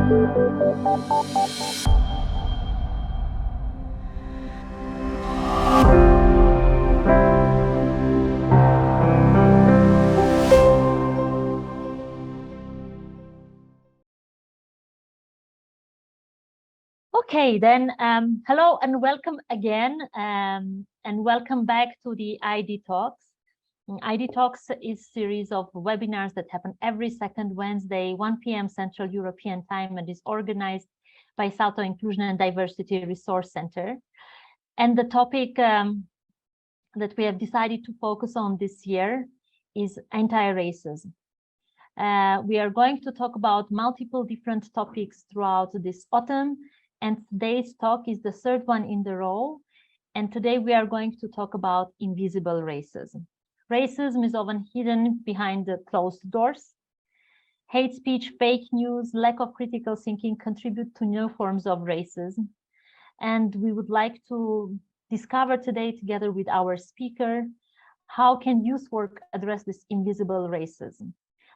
Okay, then hello and welcome again, and welcome back to the ID Talks. ID Talks is a series of webinars that happen every second Wednesday, 1 p.m. Central European Time, and is organized by SALTO Inclusion and Diversity Resource Center. And the topic that we have decided to focus on this year is anti-racism. We are going to talk about multiple different topics throughout this autumn, and today's talk is the third one in the row. And today we are going to talk about invisible racism. Racism is often hidden behind the closed doors. Hate speech, fake news, lack of critical thinking contribute to new forms of racism. And we would like to discover today, together with our speaker, how can youth work address this invisible racism,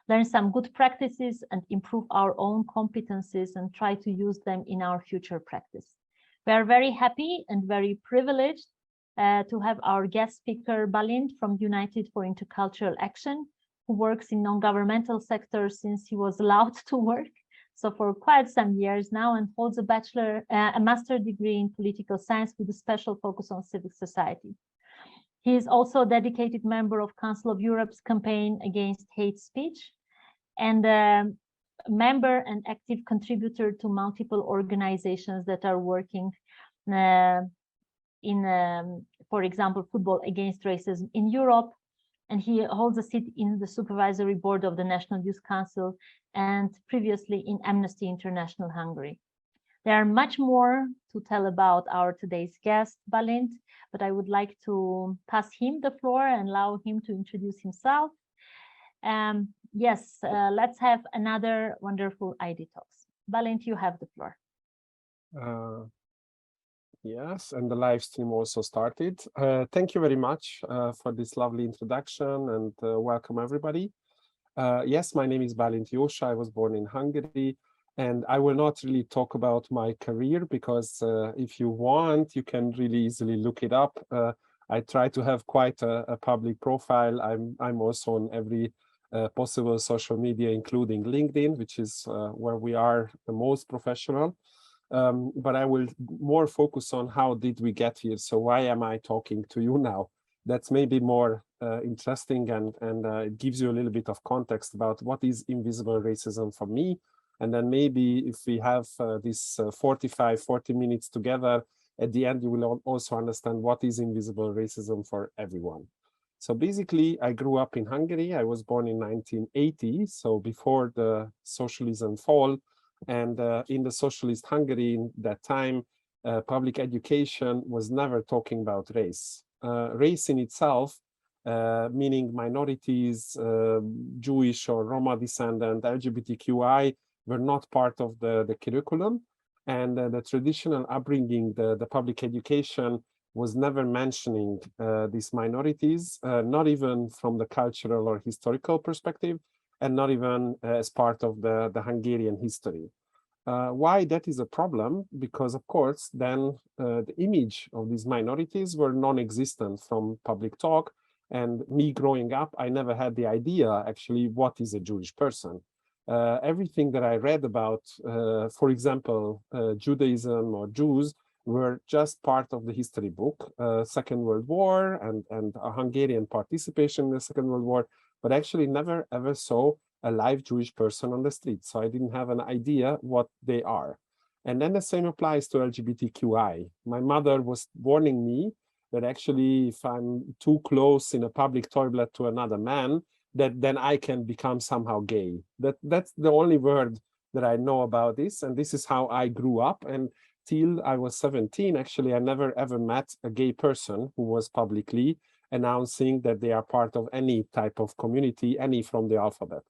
learn some good practices and improve our own competencies and try to use them in our future practice. We are very happy and very privileged to have our guest speaker, Balint from United for Intercultural Action, who works in non-governmental sector since he was allowed to work. So for quite some years now, and holds a master's degree in political science with a special focus on civic society. He is also a dedicated member of Council of Europe's campaign against hate speech, and a member and active contributor to multiple organizations that are working for example, Football Against Racism in Europe. And he holds a seat in the supervisory board of the National Youth Council and previously in Amnesty International Hungary. There are much more to tell about our today's guest, Balint, but I would like to pass him the floor and allow him to introduce himself. Yes, let's have another wonderful ID Talks. Balint, you have the floor. Yes, and the live stream also started. Thank you very much for this lovely introduction, and welcome everybody. Yes, my name is Balint Jósa. I was born in Hungary, and I will not really talk about my career because if you want, you can really easily look it up. I try to have quite a public profile. I'm also on every possible social media, including LinkedIn, which is where we are the most professional. But I will more focus on how did we get here. So why am I talking to you now? That's maybe more interesting, and it gives you a little bit of context about what is invisible racism for me. And then maybe if we have this 40 minutes together, at the end, you will also understand what is invisible racism for everyone. So basically, I grew up in Hungary. I was born in 1980, so before the socialism fall. And in the socialist Hungary in that time, public education was never talking about race. Race in itself, meaning minorities, Jewish or Roma descendant, LGBTQI, were not part of the curriculum. And the traditional upbringing, the public education, was never mentioning these minorities, not even from the cultural or historical perspective, and not even as part of the Hungarian history. Why that is a problem? Because, of course, then the image of these minorities were non-existent from public talk. And me growing up, I never had the idea, actually, what is a Jewish person. Everything that I read about, for example, Judaism or Jews, were just part of the history book, Second World War and a Hungarian participation in the Second World War, but actually never ever saw a live Jewish person on the street. So I didn't have an idea what they are. And then the same applies to LGBTQI. My mother was warning me that actually if I'm too close in a public toilet to another man, that then I can become somehow gay. That's the only word that I know about this. And this is how I grew up. And till I was 17, actually, I never ever met a gay person who was publicly announcing that they are part of any type of community, any from the alphabet.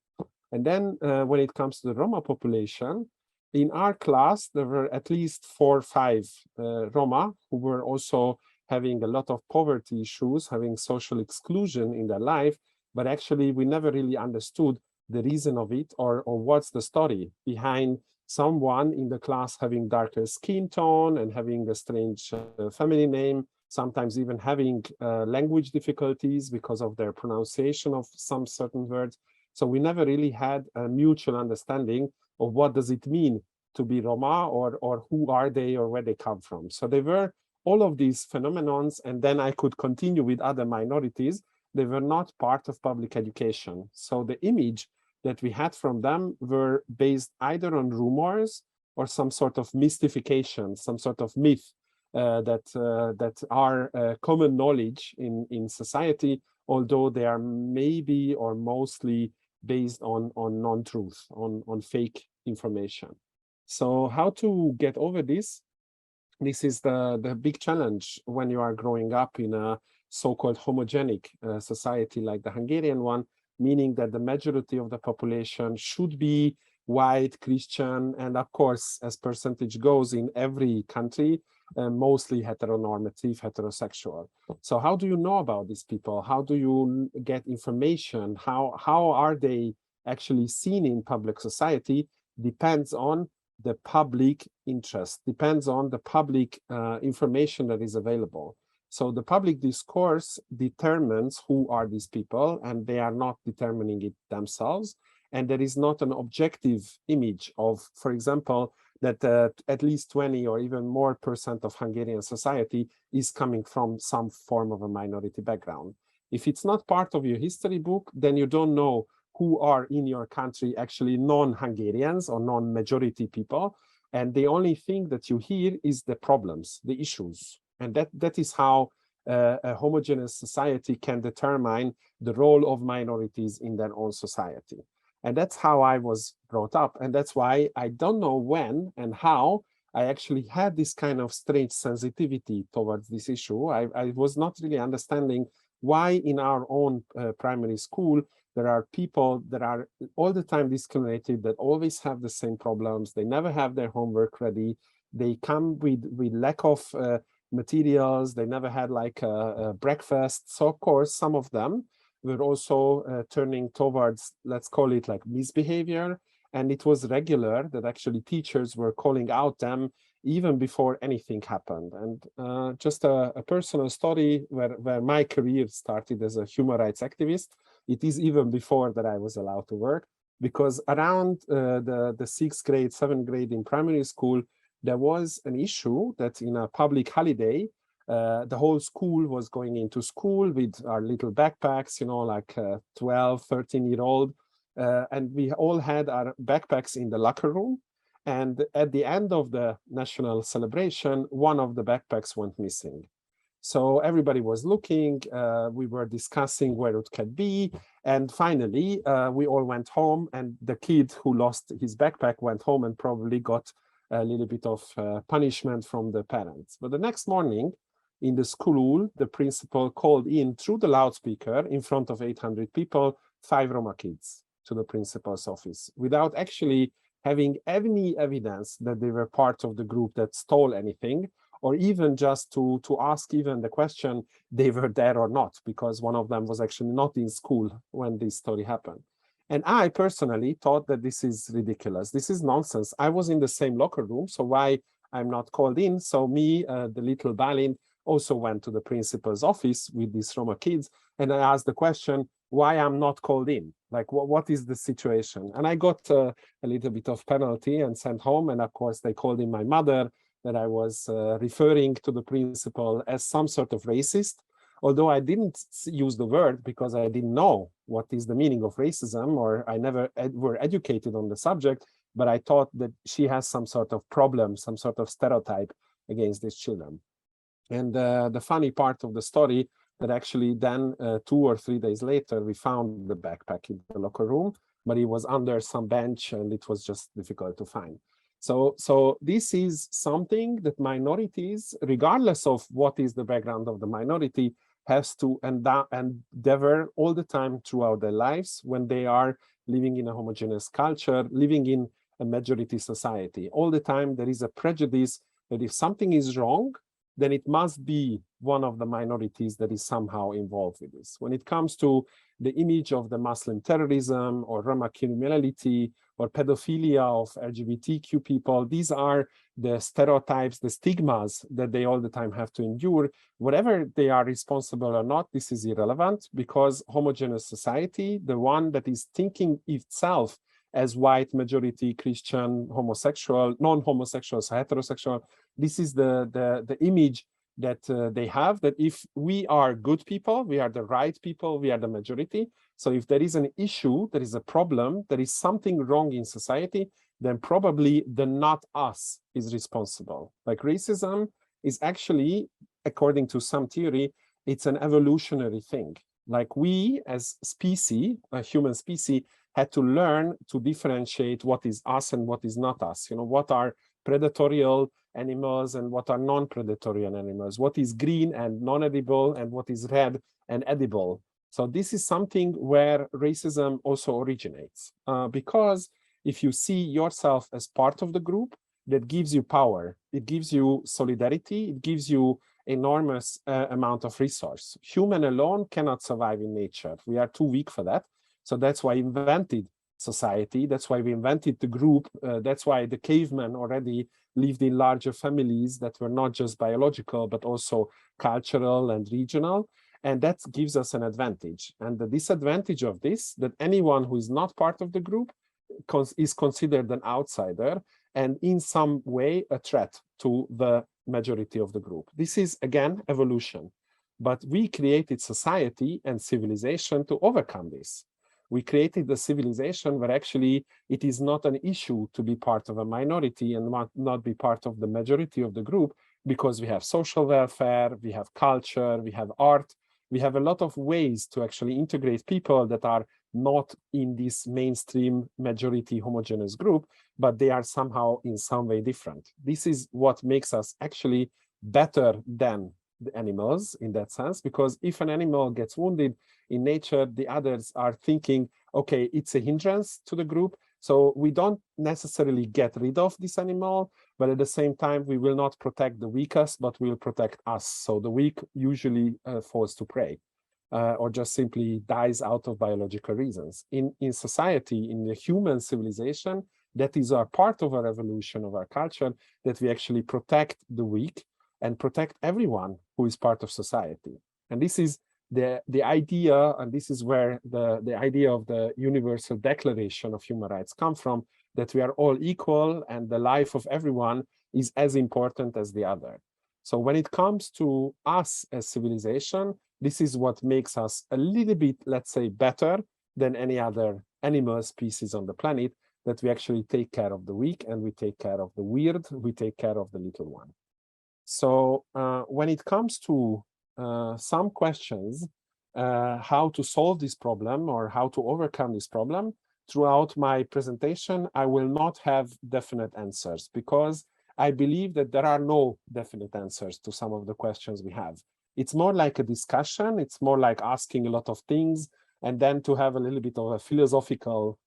And then when it comes to the Roma population, in our class, there were at least 4 or 5 Roma who were also having a lot of poverty issues, having social exclusion in their life, but actually we never really understood the reason of it or what's the story behind someone in the class having darker skin tone and having a strange family name, sometimes even having language difficulties because of their pronunciation of some certain words. So we never really had a mutual understanding of what does it mean to be Roma, or who are they, or where they come from. So they were all of these phenomenons, and then I could continue with other minorities. They were not part of public education. So the image that we had from them were based either on rumors or some sort of mystification, some sort of myth that are common knowledge in society, although they are maybe or mostly based on non-truth, on fake information. So how to get over this? This is the big challenge when you are growing up in a so-called homogenic society like the Hungarian one, meaning that the majority of the population should be white, Christian, and of course, as percentage goes in every country, mostly heteronormative, heterosexual. So how do you know about these people? How do you get information? How are they actually seen in public society? Depends on the public interest, depends on the public information that is available. So the public discourse determines who are these people, and they are not determining it themselves. And there is not an objective image of, for example, that at least 20 or even more % of Hungarian society is coming from some form of a minority background. If it's not part of your history book, then you don't know who are in your country actually non-Hungarians or non-majority people. And the only thing that you hear is the problems, the issues. And that is how a homogeneous society can determine the role of minorities in their own society. And that's how I was brought up. And that's why I don't know when and how I actually had this kind of strange sensitivity towards this issue. I was not really understanding why in our own primary school, there are people that are all the time discriminated, that always have the same problems. They never have their homework ready. They come with lack of materials. They never had like a breakfast. So of course, some of them were also turning towards, let's call it like misbehavior. And it was regular that actually teachers were calling out them even before anything happened. And just a personal story where my career started as a human rights activist. It is even before that I was allowed to work, because around the 6th grade, 7th grade in primary school, there was an issue that in a public holiday, the whole school was going into school with our little backpacks, you know, like 12, 13-year-old. And we all had our backpacks in the locker room. And at the end of the national celebration, one of the backpacks went missing. So everybody was looking, we were discussing where it could be. And finally, we all went home, and the kid who lost his backpack went home and probably got a little bit of punishment from the parents. But the next morning in the school, the principal called in through the loudspeaker in front of 800 people, 5 Roma kids to the principal's office without actually having any evidence that they were part of the group that stole anything, or even just to ask even the question they were there or not, because one of them was actually not in school when this story happened. And I personally thought that this is ridiculous. This is nonsense. I was in the same locker room, so why I'm not called in? So me, the little Balint, also went to the principal's office with these Roma kids, and I asked the question, why I'm not called in? Like, what is the situation? And I got a little bit of penalty and sent home. And of course, they called in my mother, that I was referring to the principal as some sort of racist, although I didn't use the word because I didn't know what is the meaning of racism, or I never were educated on the subject, but I thought that she has some sort of problem, some sort of stereotype against these children. And the funny part of the story, that actually then 2 or 3 days later, we found the backpack in the locker room, but it was under some bench and it was just difficult to find. So this is something that minorities, regardless of what is the background of the minority, has to endeavor all the time throughout their lives when they are living in a homogeneous culture, living in a majority society. All the time there is a prejudice that if something is wrong, then it must be one of the minorities that is somehow involved with this. When it comes to the image of the Muslim terrorism or Roma criminality or pedophilia of LGBTQ people. These are the stereotypes, the stigmas that they all the time have to endure. Whatever they are responsible or not, this is irrelevant, because homogeneous society, the one that is thinking itself as white, majority, Christian, homosexual, non-homosexual, so heterosexual, this is the image that they have, that if we are good people, we are the right people, we are the majority. So if there is an issue, there is a problem, there is something wrong in society, then probably the not us is responsible. Like racism is actually, according to some theory, it's an evolutionary thing. Like we as species, a human species, had to learn to differentiate what is us and what is not us. You know, what are predatorial animals and what are non-predatory animals, what is green and non-edible and what is red and edible. So this is something where racism also originates, because if you see yourself as part of the group, that gives you power, it gives you solidarity, it gives you enormous amount of resource. Human alone cannot survive in nature. We are too weak for that. So that's why we invented society. That's why we invented the group. That's why the cavemen already lived in larger families that were not just biological, but also cultural and regional. And that gives us an advantage. And the disadvantage of this, that anyone who is not part of the group is considered an outsider and in some way a threat to the majority of the group. This is, again, evolution. But we created society and civilization to overcome this. We created the civilization where actually it is not an issue to be part of a minority and not be part of the majority of the group, because we have social welfare, we have culture, we have art, we have a lot of ways to actually integrate people that are not in this mainstream majority homogeneous group, but they are somehow in some way different. This is what makes us actually better than the animals in that sense, because if an animal gets wounded in nature, the others are thinking, okay, it's a hindrance to the group, so we don't necessarily get rid of this animal, but at the same time, we will not protect the weakest, but we'll protect us. So the weak usually falls to prey, or just simply dies out of biological reasons. In society, in the human civilization, that is our part of our evolution, of our culture, that we actually protect the weak and protect everyone who is part of society. And this is the idea, and this is where the idea of the Universal Declaration of Human Rights come from, that we are all equal and the life of everyone is as important as the other. So when it comes to us as civilization, this is what makes us a little bit, let's say, better than any other animal species on the planet, that we actually take care of the weak and we take care of the weird, we take care of the little one. So when it comes to some questions, how to solve this problem or how to overcome this problem, throughout my presentation, I will not have definite answers, because I believe that there are no definite answers to some of the questions we have. It's more like a discussion. It's more like asking a lot of things and then to have a little bit of a philosophical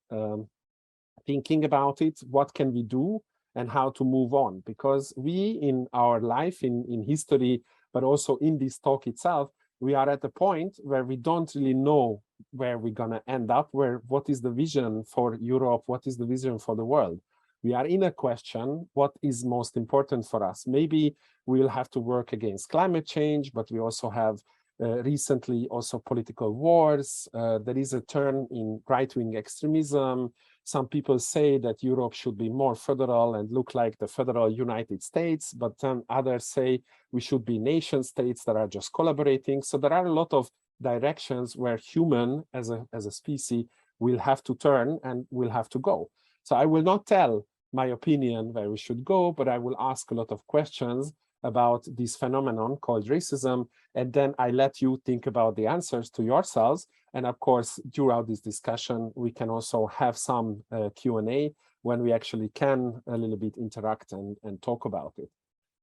thinking about it. What can we do and how to move on? Because we, in our life, in history, but also in this talk itself, we are at a point where we don't really know where we're going to end up, what is the vision for Europe, what is the vision for the world. We are in a question, what is most important for us? Maybe we'll have to work against climate change, but we also have recently also political wars. There is a turn in right-wing extremism. Some people say that Europe should be more federal and look like the federal United States, but then others say we should be nation states that are just collaborating. So there are a lot of directions where human as a species will have to turn and will have to go. So I will not tell my opinion where we should go, but I will ask a lot of questions about this phenomenon called racism, and then I let you think about the answers to yourselves. And of course, throughout this discussion, we can also have some Q&A when we actually can a little bit interact and talk about it.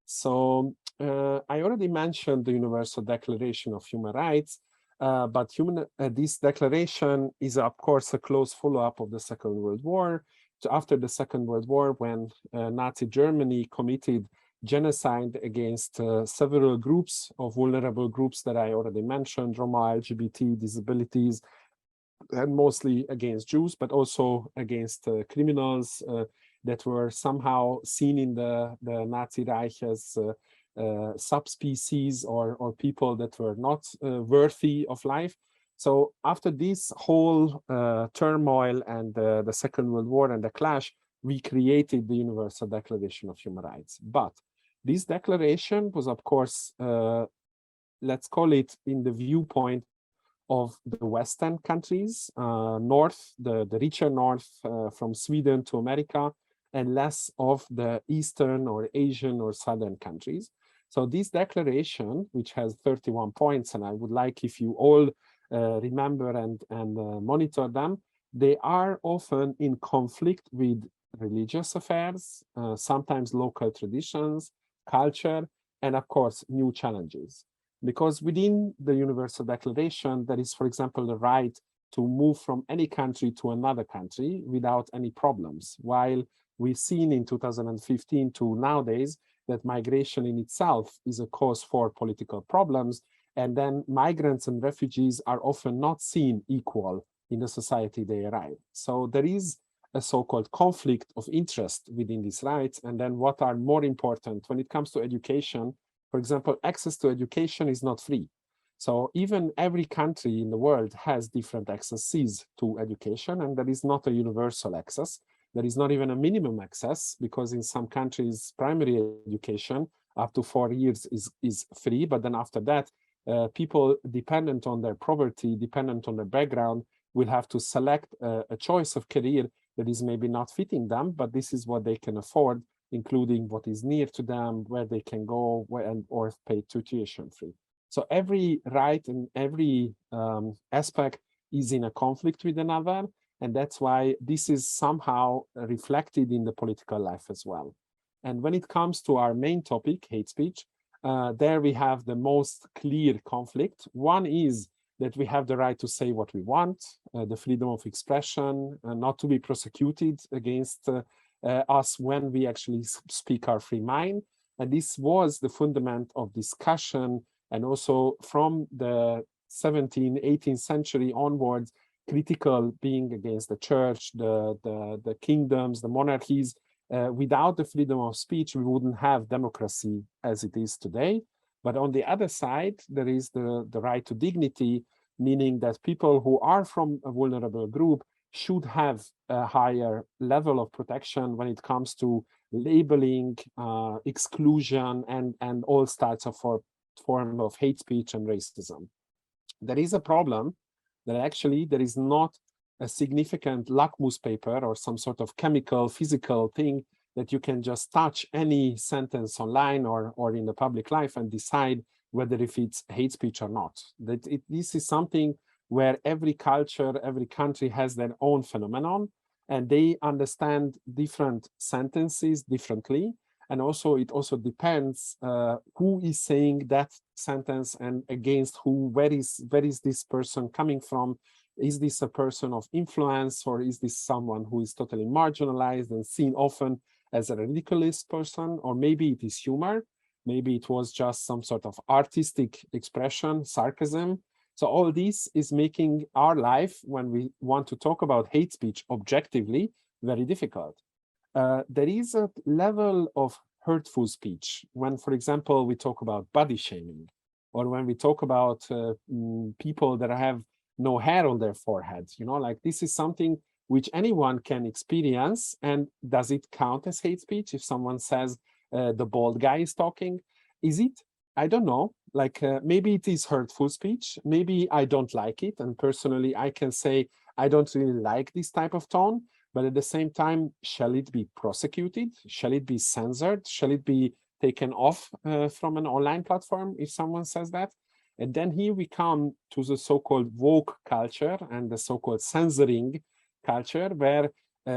So I already mentioned the Universal Declaration of Human Rights, but this declaration is, of course, a close follow-up of the Second World War. So after the Second World War, when Nazi Germany committed genocide against several groups of vulnerable groups that I already mentioned, Roma, LGBT, disabilities, and mostly against Jews, but also against criminals that were somehow seen in the Nazi Reich as subspecies or people that were not worthy of life. So after this whole turmoil and the Second World War and the clash, we created the Universal Declaration of Human Rights. But this declaration was, of course, let's call it in the viewpoint of the Western countries, north, the richer north from Sweden to America, and less of the Eastern or Asian or Southern countries. So this declaration, which has 31 points, and I would like if you all remember and monitor them, they are often in conflict with religious affairs, sometimes local traditions, culture, and of course, new challenges. Because within the Universal Declaration, there is, for example, the right to move from any country to another country without any problems, while we've seen in 2015 to nowadays that migration in itself is a cause for political problems, and then migrants and refugees are often not seen equal in the society they arrive. So there is a so-called conflict of interest within these rights, and then what are more important when it comes to education. For example, access to education is not free. So even every country in the world has different accesses to education, and there is not a universal access. There is not even a minimum access, because in some countries, primary education up to 4 years is free, but then after that, people dependent on their poverty, dependent on their background, will have to select a choice of career that is maybe not fitting them, but this is what they can afford, including what is near to them, where they can go, or pay tuition free. So every right and every aspect is in a conflict with another, and that's why this is somehow reflected in the political life as well. And when it comes to our main topic, hate speech, there we have the most clear conflict. One is that we have the right to say what we want, the freedom of expression, not to be prosecuted against us when we actually speak our free mind. And this was the fundament of discussion, and also from the 17th, 18th century onwards, critical being against the church, the kingdoms, the monarchies. Without the freedom of speech, we wouldn't have democracy as it is today. But on the other side, there is the right to dignity, meaning that people who are from a vulnerable group should have a higher level of protection when it comes to labeling, exclusion, and all sorts of form of hate speech and racism. There is a problem that actually there is not a significant lakmus paper or some sort of chemical, physical thing that you can just touch any sentence online or in the public life and decide whether if it's hate speech or not. This is something where every culture, every country has their own phenomenon, and they understand different sentences differently. And also, it also depends who is saying that sentence and against who, where is this person coming from? Is this a person of influence, or is this someone who is totally marginalized and seen often as a ridiculous person? Or maybe it is humor, maybe it was just some sort of artistic expression, sarcasm. So all this is making our life, when we want to talk about hate speech objectively, very difficult. There is a level of hurtful speech when, for example, we talk about body shaming, or when we talk about people that have no hair on their foreheads, like this is something which anyone can experience. And does it count as hate speech if someone says the bald guy is talking? Is it? I don't know. Like maybe it is hurtful speech. Maybe I don't like it. And personally, I can say I don't really like this type of tone. But at the same time, shall it be prosecuted? Shall it be censored? Shall it be taken off from an online platform if someone says that? And then here we come to the so-called woke culture and the so-called censoring culture, where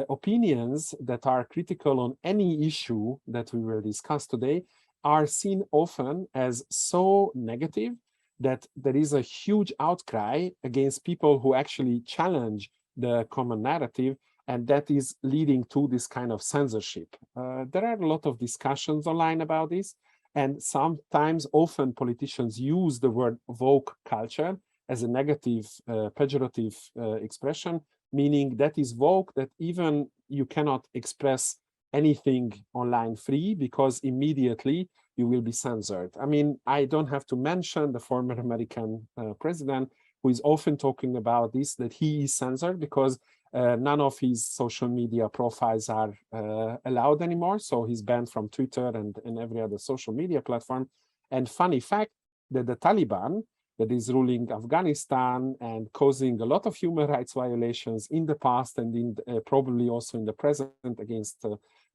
opinions that are critical on any issue that we will discuss today are seen often as so negative that there is a huge outcry against people who actually challenge the common narrative, and that is leading to this kind of censorship. There are a lot of discussions online about this, and sometimes often politicians use the word woke culture as a negative, pejorative expression, meaning that is woke, that even you cannot express anything online free because immediately you will be censored. I mean, I don't have to mention the former American president, who is often talking about this, that he is censored because none of his social media profiles are allowed anymore. So he's banned from Twitter and every other social media platform. And funny fact that the Taliban, that is ruling Afghanistan and causing a lot of human rights violations in the past and in probably also in the present against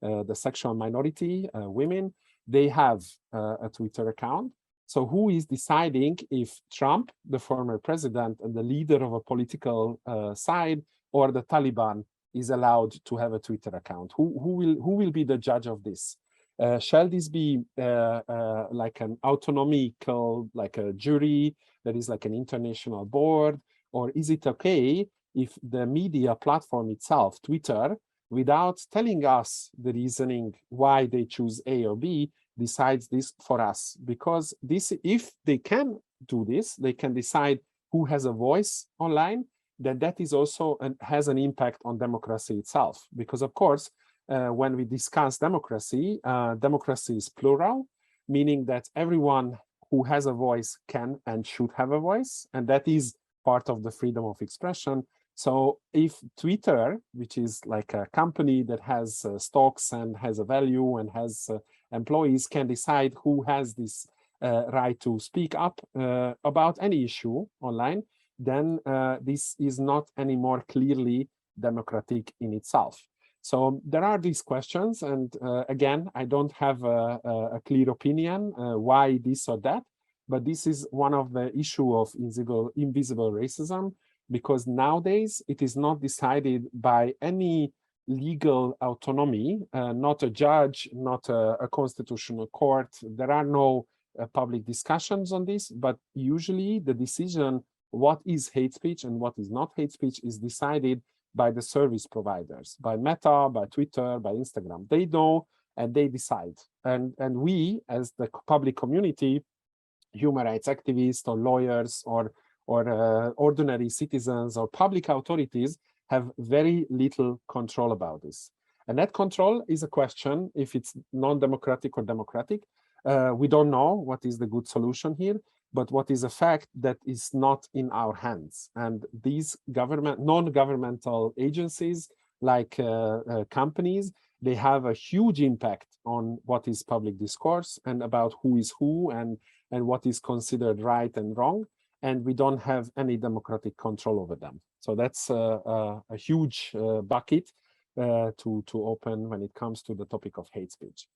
the sexual minority, women, they have a Twitter account. So who is deciding if Trump, the former president and the leader of a political side, or the Taliban is allowed to have a Twitter account? Who will be the judge of this? Shall this be like an autonomical, like a jury that is like an international board? Or is it okay if the media platform itself, Twitter, without telling us the reasoning why they choose A or B, decides this for us? Because this, if they can do this, they can decide who has a voice online, then that is also has an impact on democracy itself. Because of course, when we discuss democracy, democracy is plural, meaning that everyone who has a voice can and should have a voice, and that is part of the freedom of expression. So if Twitter, which is like a company that has stocks and has a value and has employees, can decide who has this right to speak up about any issue online, then this is not anymore clearly democratic in itself. So there are these questions, and again, I don't have a clear opinion why this or that, but this is one of the issue of invisible racism, because nowadays it is not decided by any legal autonomy, not a judge, not a constitutional court. There are no public discussions on this, but usually the decision what is hate speech and what is not hate speech is decided by the service providers, by Meta, by Twitter, by Instagram. They know and they decide. And we, as the public community, human rights activists or lawyers or ordinary citizens or public authorities, have very little control about this. And that control is a question if it's non-democratic or democratic. We don't know what is the good solution here, but what is a fact that is not in our hands. And these non-governmental agencies, like companies, they have a huge impact on what is public discourse and about who is who and what is considered right and wrong. And we don't have any democratic control over them. So that's a huge bucket to open when it comes to the topic of hate speech.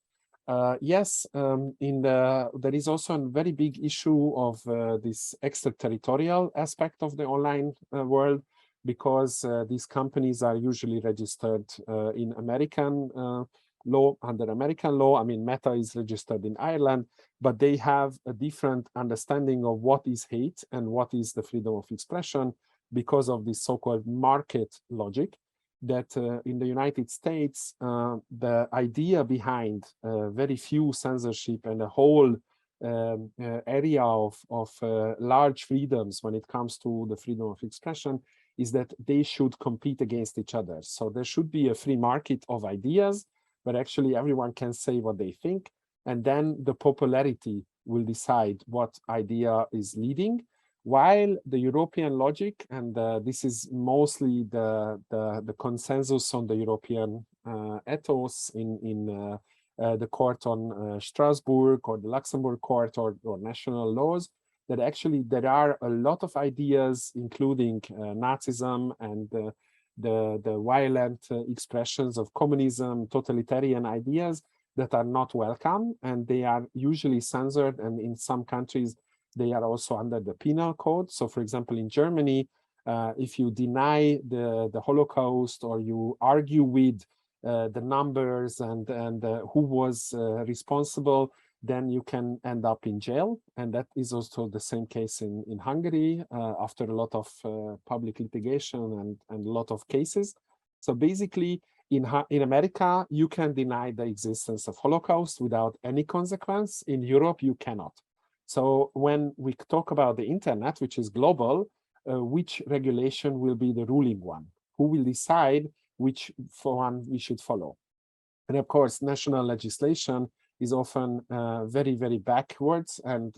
Yes, there is also a very big issue of this extraterritorial aspect of the online world, because these companies are usually registered in American law, under American law. I mean, Meta is registered in Ireland, but they have a different understanding of what is hate and what is the freedom of expression because of this so-called market logic. That in the United States, the idea behind very few censorship and a whole area of large freedoms when it comes to the freedom of expression is that they should compete against each other. So there should be a free market of ideas, but actually everyone can say what they think, and then the popularity will decide what idea is leading. While the European logic, and this is mostly the consensus on the European ethos in the court on Strasbourg or the Luxembourg court or national laws, that actually there are a lot of ideas, including Nazism and the violent expressions of communism, totalitarian ideas that are not welcome, and they are usually censored, and in some countries they are also under the penal code. So for example, in Germany, if you deny the Holocaust or you argue with the numbers and who was responsible, then you can end up in jail. And that is also the same case in Hungary after a lot of public litigation and a lot of cases. So basically, in America, you can deny the existence of Holocaust without any consequence. In Europe, you cannot. So when we talk about the internet, which is global, which regulation will be the ruling one? Who will decide which one we should follow? And of course, national legislation is often very, very backwards, and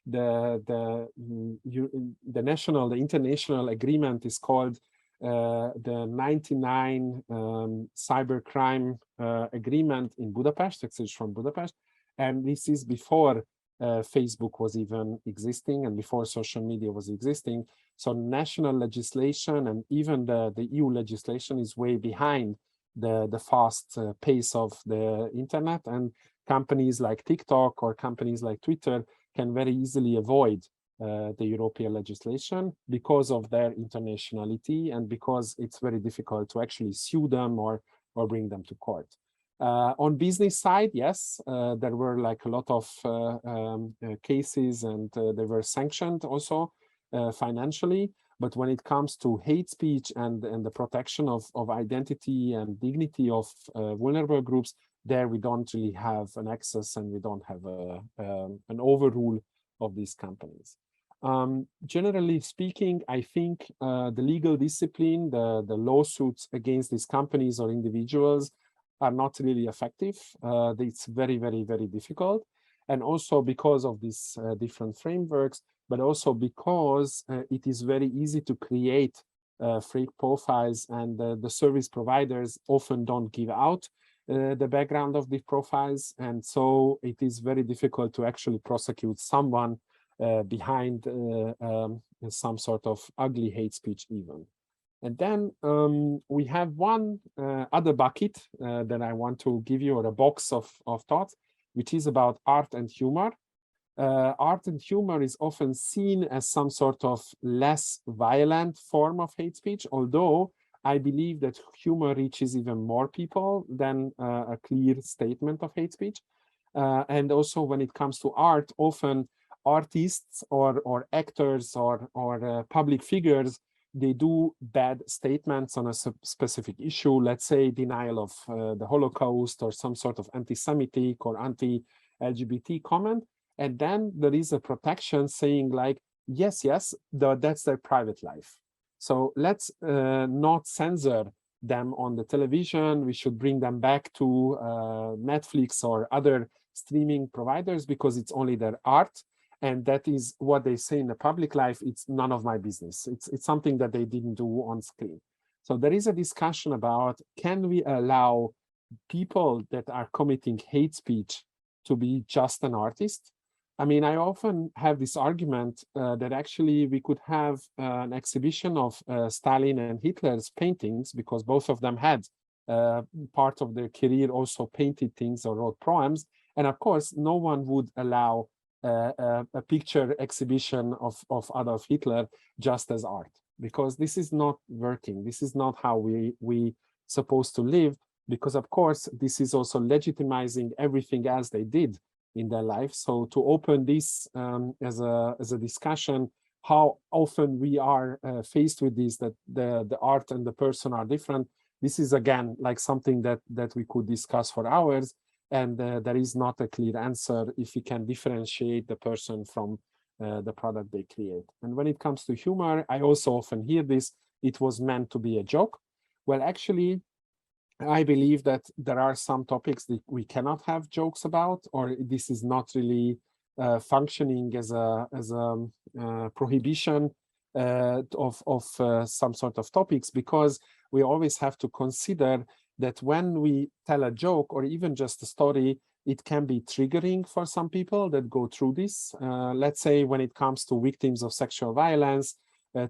the international agreement is called the 99 cybercrime agreement in Budapest. It's from Budapest, and this is before Facebook was even existing and before social media was existing. So national legislation and even the EU legislation is way behind the fast pace of the internet, and companies like TikTok or companies like Twitter can very easily avoid the European legislation because of their internationality and because it's very difficult to actually sue them or bring them to court. On business side, yes, there were like a lot of cases, and they were sanctioned also financially. But when it comes to hate speech and the protection of identity and dignity of vulnerable groups, there we don't really have an access, and we don't have an overrule of these companies. Generally speaking, I think the legal discipline, the lawsuits against these companies or individuals are not really effective. It's very, very, very difficult. And also because of these different frameworks, but also because it is very easy to create fake profiles, and the service providers often don't give out the background of the profiles. And so it is very difficult to actually prosecute someone behind some sort of ugly hate speech even. And then we have one other bucket that I want to give you, or a box of thoughts, which is about art and humor. Art and humor is often seen as some sort of less violent form of hate speech, although I believe that humor reaches even more people than a clear statement of hate speech. And also when it comes to art, often artists or actors or public figures, they do bad statements on a specific issue, let's say denial of the Holocaust or some sort of anti-Semitic or anti-LGBT comment. And then there is a protection saying like, yes, that's their private life. So let's not censor them on the television. We should bring them back to Netflix or other streaming providers because it's only their art. And that is what they say in the public life. It's none of my business. It's something that they didn't do on screen. So there is a discussion about, can we allow people that are committing hate speech to be just an artist? I mean, I often have this argument that actually we could have an exhibition of Stalin and Hitler's paintings, because both of them had part of their career also painted things or wrote poems. And of course, no one would allow a picture exhibition of Adolf Hitler just as art, because this is not working. This is not how we supposed to live, because of course, this is also legitimizing everything else they did in their life. So to open this as a discussion, how often we are faced with this, that the art and the person are different. This is again like something that we could discuss for hours, and there is not a clear answer if we can differentiate the person from the product they create. And when it comes to humor, I also often hear this, it was meant to be a joke. Well, actually, I believe that there are some topics that we cannot have jokes about, or this is not really functioning as a prohibition of some sort of topics, because we always have to consider that when we tell a joke or even just a story, it can be triggering for some people that go through this. Let's say when it comes to victims of sexual violence,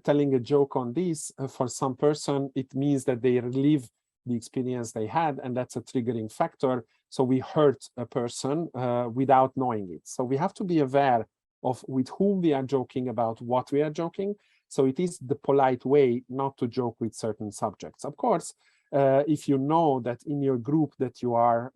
telling a joke on this, for some person, it means that they relive the experience they had, and that's a triggering factor. So we hurt a person without knowing it. So we have to be aware of with whom we are joking about, what we are joking. So it is the polite way not to joke with certain subjects. Of course, if you know that in your group that you are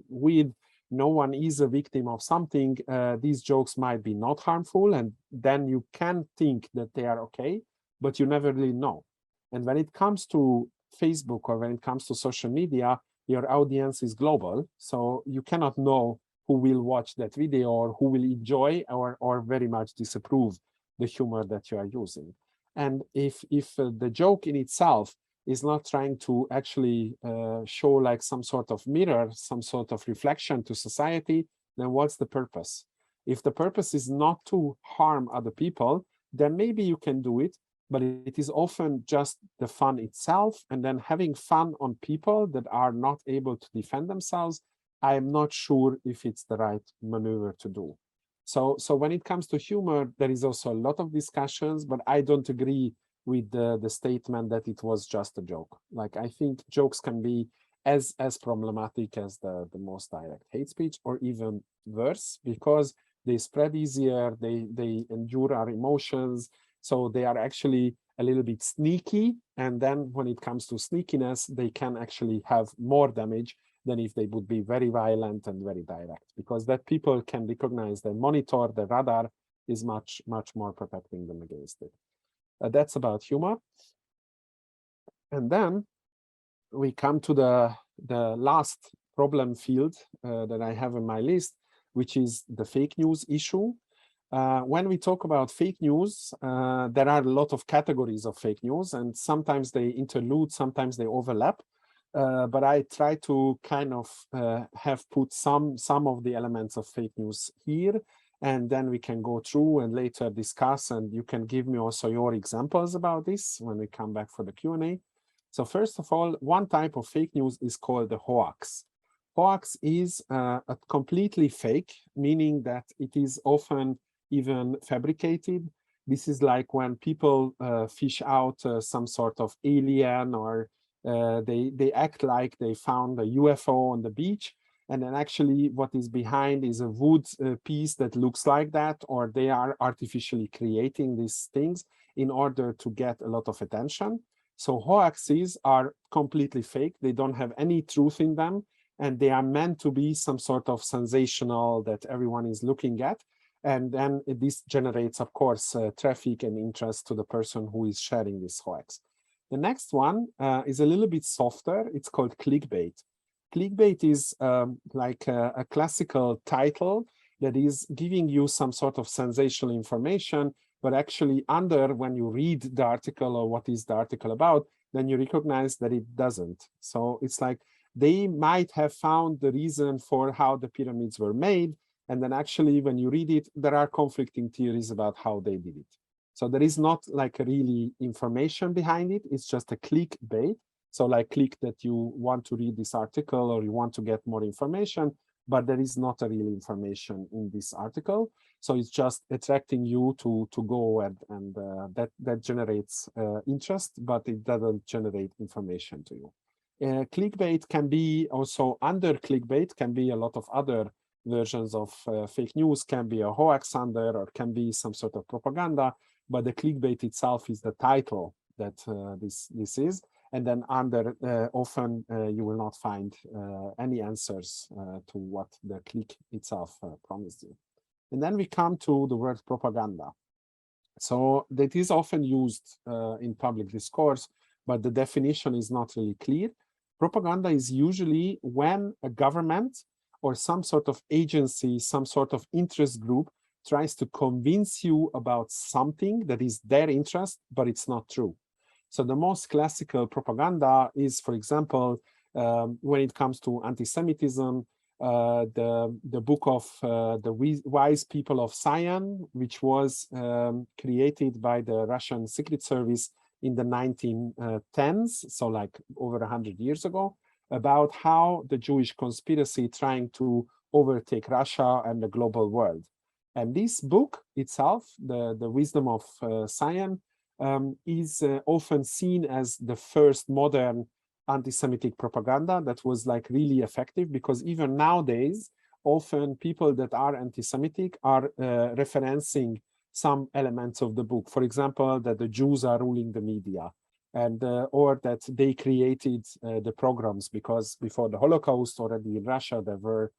with, no one is a victim of something, these jokes might be not harmful, and then you can think that they are okay, but you never really know. And when it comes to Facebook or when it comes to social media, your audience is global, so you cannot know who will watch that video or who will enjoy or very much disapprove the humor that you are using. And if the joke in itself is not trying to actually show like some sort of mirror, some sort of reflection to society, then what's the purpose? If the purpose is not to harm other people, then maybe you can do it, but it is often just the fun itself, and then having fun on people that are not able to defend themselves, I am not sure if it's the right maneuver to do. So when it comes to humor, there is also a lot of discussions, but I don't agree with the statement that it was just a joke. Like, I think jokes can be as problematic as the most direct hate speech, or even worse, because they spread easier, they endure our emotions, so they are actually a little bit sneaky. And then when it comes to sneakiness, they can actually have more damage than if they would be very violent and very direct, because that people can recognize, the monitor, the radar is much more protecting them against it. That's about humor. And then we come to the last problem field that I have on my list, which is the fake news issue. When we talk about fake news, there are a lot of categories of fake news, and sometimes they interlude, sometimes they overlap. But I try to kind of have put some of the elements of fake news here, and then we can go through and later discuss, and you can give me also your examples about this when we come back for the Q&A. So first of all, one type of fake news is called the hoax. Hoax is a completely fake, meaning that it is often even fabricated. This is like when people fish out some sort of alien, or they act like they found a UFO on the beach, and then actually what is behind is a wood piece that looks like that, or they are artificially creating these things in order to get a lot of attention. So hoaxes are completely fake. They don't have any truth in them, and they are meant to be some sort of sensational that everyone is looking at. And then this generates, of course, traffic and interest to the person who is sharing this hoax. The next one is a little bit softer. It's called clickbait. Clickbait is like a classical title that is giving you some sort of sensational information, but actually when you read the article or what is the article about, then you recognize that it doesn't. So it's like they might have found the reason for how the pyramids were made, and then actually when you read it, there are conflicting theories about how they did it. So there is not like a really information behind it. It's just a clickbait. So like click that you want to read this article or you want to get more information, but there is not a real information in this article. So it's just attracting you to go and that generates interest, but it doesn't generate information to you. Clickbait can be also under clickbait, can be a lot of other versions of fake news, can be a hoax under, or can be some sort of propaganda, but the clickbait itself is the title that this is. And then under, often you will not find any answers to what the click itself promised you. And then we come to the word propaganda. So that is often used in public discourse, but the definition is not really clear. Propaganda is usually when a government or some sort of agency, some sort of interest group tries to convince you about something that is their interest, but it's not true. So the most classical propaganda is, for example, when it comes to anti-Semitism, the book of the Wise People of Zion, which was created by the Russian Secret Service in the 1910s, so like over 100 years ago, about how the Jewish conspiracy trying to overtake Russia and the global world. And this book itself, the Wisdom of Zion, is often seen as the first modern anti-Semitic propaganda that was like really effective, because even nowadays, often people that are anti-Semitic are referencing some elements of the book. For example, that the Jews are ruling the media, and or that they created the pogroms, because before the Holocaust, already in Russia, there were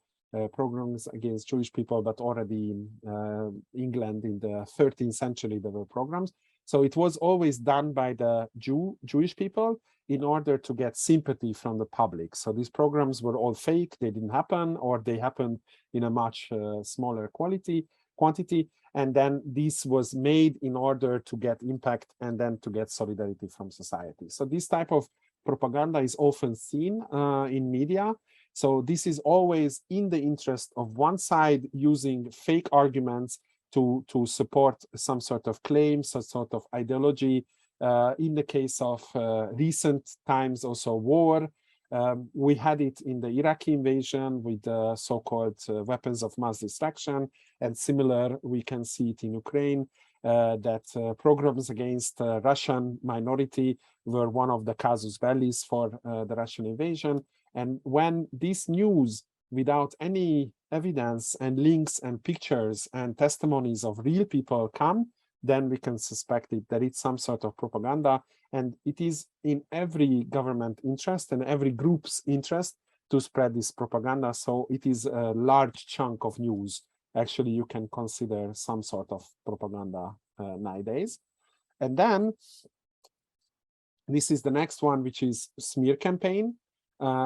pogroms against Jewish people, but already in England in the 13th century, there were pogroms. So it was always done by the Jewish people in order to get sympathy from the public. So these programs were all fake, they didn't happen, or they happened in a much smaller quantity. And then this was made in order to get impact and then to get solidarity from society. So this type of propaganda is often seen in media. So this is always in the interest of one side using fake arguments to support some sort of claim, some sort of ideology. In the case of recent times, also war, we had it in the Iraqi invasion with the so-called weapons of mass destruction, and similar, we can see it in Ukraine, that programs against Russian minority were one of the casus bellis for the Russian invasion. And when this news, without any evidence and links and pictures and testimonies of real people come, then we can suspect it that it's some sort of propaganda. And it is in every government interest and every group's interest to spread this propaganda. So it is a large chunk of news. Actually, you can consider some sort of propaganda nowadays. And then this is the next one, which is smear campaign.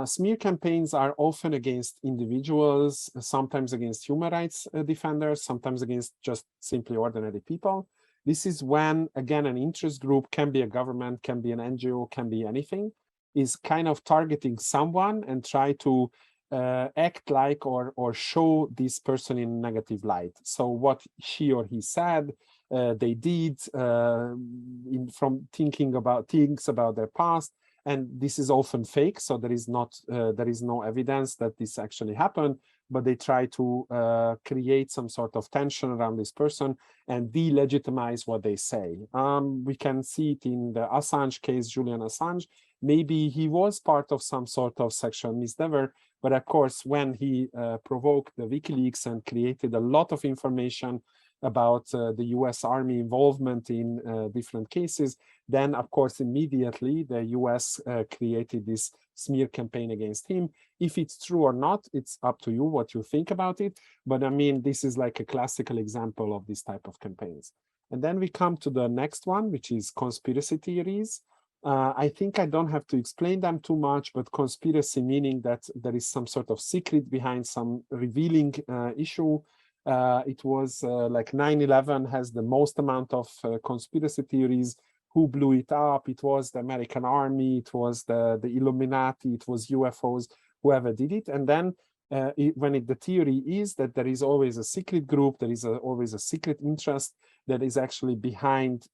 Smear campaigns are often against individuals, sometimes against human rights defenders, sometimes against just simply ordinary people. This is when, again, an interest group, can be a government, can be an NGO, can be anything, is kind of targeting someone and try to act like or show this person in negative light. So what she or he said, they did from thinking about things about their past, and this is often fake. So there is no evidence that this actually happened, but they try to create some sort of tension around this person and delegitimize what they say. We can see it in the Assange case, Julian Assange. Maybe he was part of some sort of sexual misdemeanor, but of course, when he provoked the WikiLeaks and created a lot of information about the US Army involvement in different cases, then of course immediately the US created this smear campaign against him. If it's true or not, it's up to you what you think about it. But I mean, this is like a classical example of this type of campaigns. And then we come to the next one, which is conspiracy theories. I think I don't have to explain them too much, but conspiracy meaning that there is some sort of secret behind some revealing issue. It was like 9/11 has the most amount of conspiracy theories. Who blew it up? It was the American army, it was the Illuminati, it was UFOs, whoever did it. And then the theory is that there is always a secret group, there is always a secret interest that is actually behind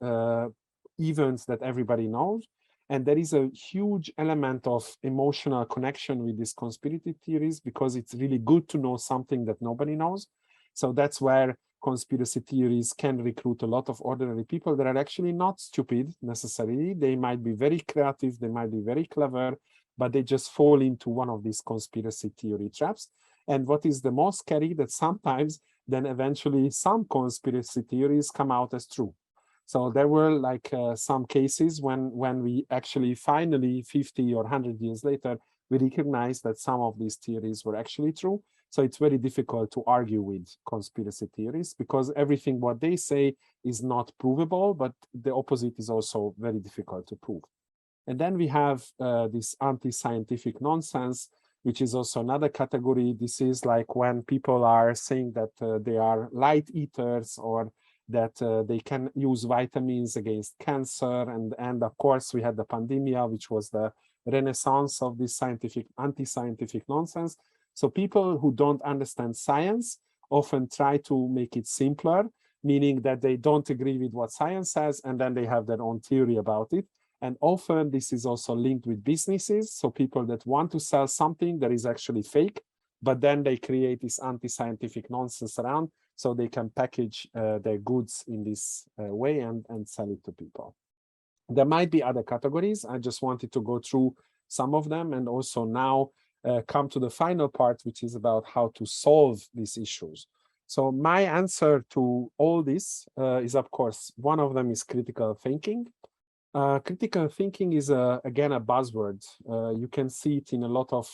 events that everybody knows. And there is a huge element of emotional connection with these conspiracy theories because it's really good to know something that nobody knows. So that's where conspiracy theories can recruit a lot of ordinary people that are actually not stupid necessarily. They might be very creative, they might be very clever, but they just fall into one of these conspiracy theory traps. And what is the most scary, that sometimes then eventually some conspiracy theories come out as true. So there were like some cases when we actually finally 50 or 100 years later, we recognized that some of these theories were actually true. So it's very difficult to argue with conspiracy theories because everything what they say is not provable, but the opposite is also very difficult to prove. And then we have this anti-scientific nonsense, which is also another category. This is like when people are saying that they are light eaters or that they can use vitamins against cancer. And of course, we had the pandemic, which was the renaissance of this anti-scientific nonsense. So people who don't understand science often try to make it simpler, meaning that they don't agree with what science says, and then they have their own theory about it. And often this is also linked with businesses. So people that want to sell something that is actually fake, but then they create this anti-scientific nonsense around so they can package their goods in this way and sell it to people. There might be other categories. I just wanted to go through some of them and also now come to the final part, which is about how to solve these issues. So my answer to all this is, of course, one of them is critical thinking. Critical thinking is, again, a buzzword. You can see it in a lot of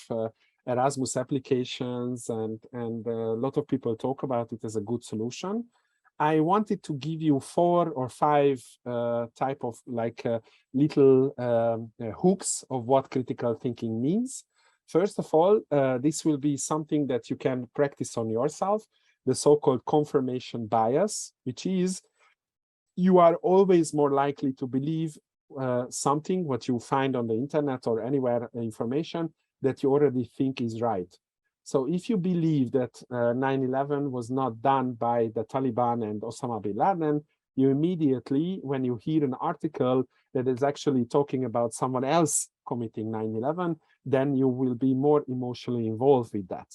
Erasmus applications and a lot of people talk about it as a good solution. I wanted to give you 4 or 5 type of like little hooks of what critical thinking means. First of all, this will be something that you can practice on yourself, the so-called confirmation bias, which is you are always more likely to believe something, what you find on the internet or anywhere information that you already think is right. So if you believe that 9/11 was not done by the Taliban and Osama bin Laden, you immediately, when you hear an article that is actually talking about someone else committing 9/11, then you will be more emotionally involved with that.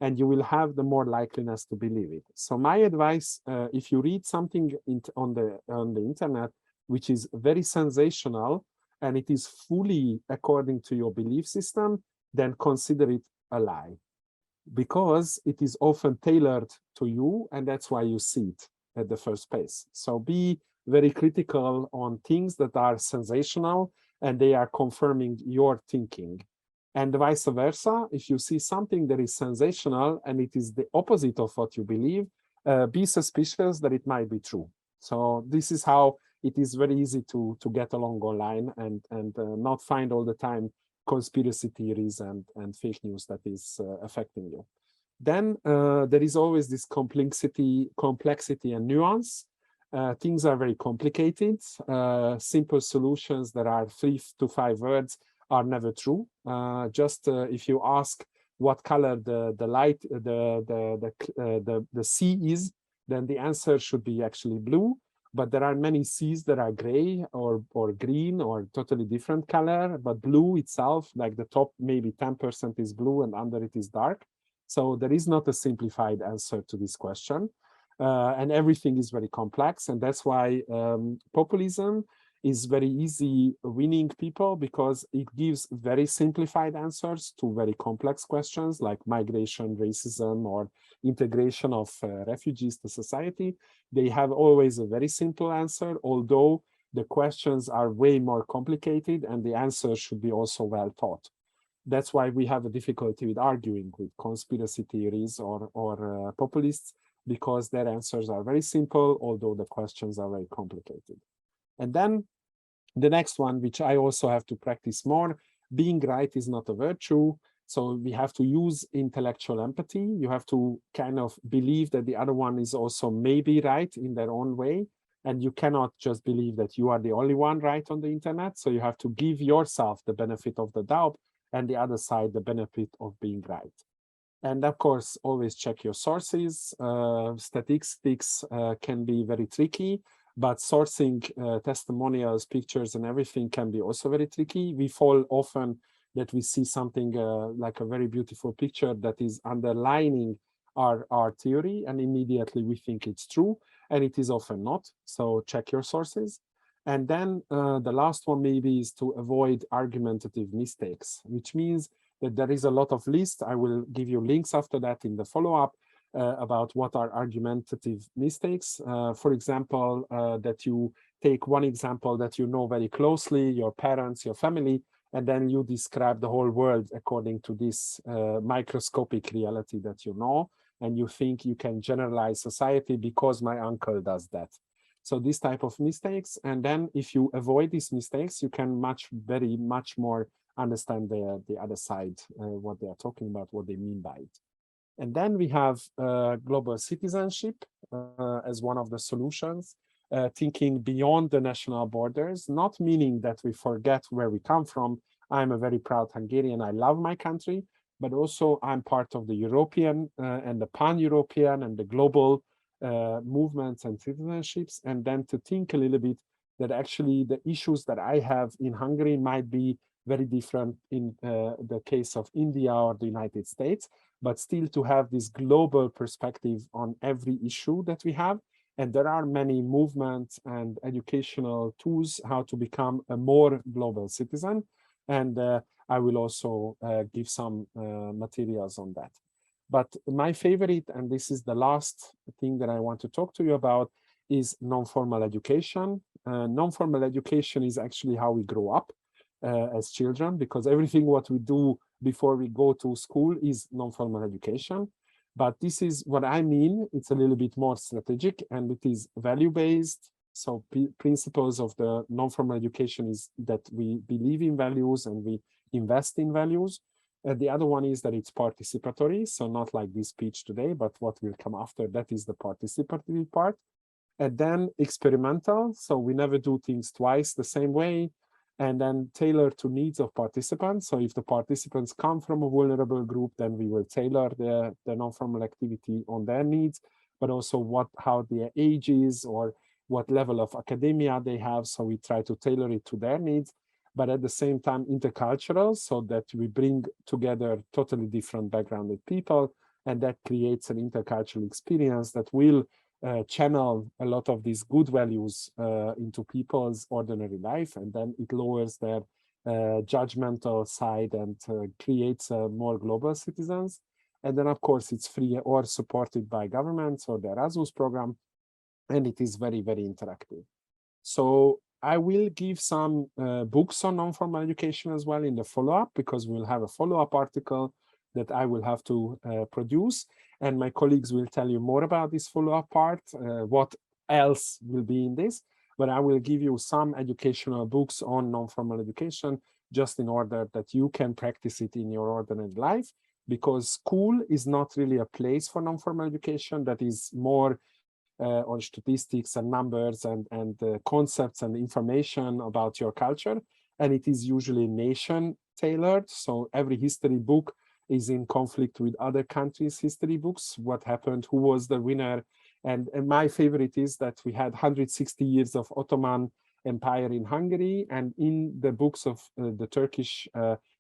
And you will have the more likeliness to believe it. So my advice, if you read something on the internet, which is very sensational, and it is fully according to your belief system, then consider it a lie, because it is often tailored to you, and that's why you see it at the first place. So be very critical on things that are sensational and they are confirming your thinking. And vice versa, if you see something that is sensational and it is the opposite of what you believe, be suspicious that it might be true. So this is how it is very easy to get along online and not find all the time conspiracy theories and fake news that is affecting you. Then there is always this complexity and nuance. Things are very complicated. Simple solutions that are 3 to 5 words are never true. If you ask what color the sea is, then the answer should be actually blue. But there are many seas that are gray or green or totally different color, but blue itself, like the top maybe 10% is blue and under it is dark. So there is not a simplified answer to this question. And everything is very complex. And that's why populism is very easy winning people, because it gives very simplified answers to very complex questions like migration, racism, or integration of refugees to society. They have always a very simple answer, although the questions are way more complicated and the answers should be also well thought. That's why we have a difficulty with arguing with conspiracy theories or populists, because their answers are very simple, although the questions are very complicated. And then the next one, which I also have to practice more, being right is not a virtue. So we have to use intellectual empathy. You have to kind of believe that the other one is also maybe right in their own way. And you cannot just believe that you are the only one right on the internet. So you have to give yourself the benefit of the doubt and the other side the benefit of being right. And of course, always check your sources. Statistics can be very tricky, but sourcing testimonials, pictures, and everything can be also very tricky. We fall often that we see something like a very beautiful picture that is underlining our theory, and immediately we think it's true, and it is often not. So check your sources. And then the last one maybe is to avoid argumentative mistakes, which means that there is a lot of lists. I will give you links after that in the follow-up about what are argumentative mistakes. For example, that you take one example that you know very closely, your parents, your family, and then you describe the whole world according to this microscopic reality that you know, and you think you can generalize society because my uncle does that. So this type of mistakes, and then if you avoid these mistakes, you can very much more understand the other side, what they are talking about, what they mean by it. And then we have global citizenship as one of the solutions, thinking beyond the national borders, not meaning that we forget where we come from. I'm a very proud Hungarian. I love my country, but also I'm part of the European and the pan-European and the global movements and citizenships. And then to think a little bit that actually the issues that I have in Hungary might be very different in the case of India or the United States, but still to have this global perspective on every issue that we have. And there are many movements and educational tools how to become a more global citizen. And I will also give some materials on that. But my favorite, and this is the last thing that I want to talk to you about, is non-formal education. Non-formal education is actually how we grow up as children, because everything what we do before we go to school is non-formal education. But this is what I mean. It's a little bit more strategic, and it is value-based. So principles of the non-formal education is that we believe in values and we invest in values. The other one is that it's participatory, so not like this speech today, but what will come after that is the participatory part. And then experimental, so we never do things twice the same way, and then tailor to needs of participants. So if the participants come from a vulnerable group, then we will tailor the non-formal activity on their needs, but also how their age is or what level of academia they have. So we try to tailor it to their needs, but at the same time intercultural, so that we bring together totally different backgrounded people, and that creates an intercultural experience that will channel a lot of these good values into people's ordinary life, and then it lowers their judgmental side and creates more global citizens. And then, of course, it's free or supported by governments or the Erasmus program, and it is very, very interactive. So I will give some books on non-formal education as well in the follow-up, because we'll have a follow-up article that I will have to produce, and my colleagues will tell you more about this follow-up part, what else will be in this, but I will give you some educational books on non-formal education, just in order that you can practice it in your ordinary life, because school is not really a place for non-formal education. That is more on statistics and numbers and concepts and information about your culture, and it is usually nation tailored. So every history book is in conflict with other countries' history books, what happened, who was the winner. And my favorite is that we had 160 years of Ottoman Empire in Hungary, and in the books of the Turkish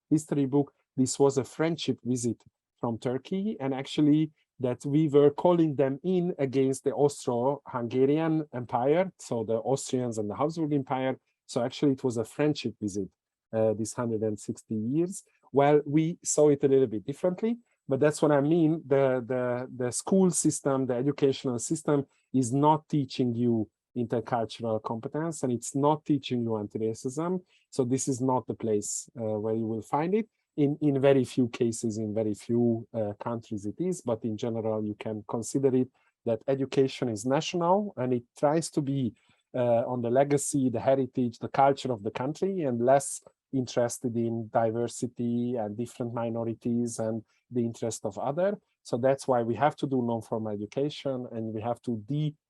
history book, this was a friendship visit from Turkey, and actually that we were calling them in against the Austro-Hungarian Empire, so the Austrians and the Habsburg Empire. So actually it was a friendship visit, this 160 years. Well, we saw it a little bit differently, but that's what I mean. The school system, the educational system is not teaching you intercultural competence, and it's not teaching you anti-racism. So this is not the place where you will find it. In very few cases, in very few countries it is, but in general, you can consider it that education is national, and it tries to be on the legacy, the heritage, the culture of the country, and less interested in diversity and different minorities and the interest of other. So that's why we have to do non-formal education, and we have to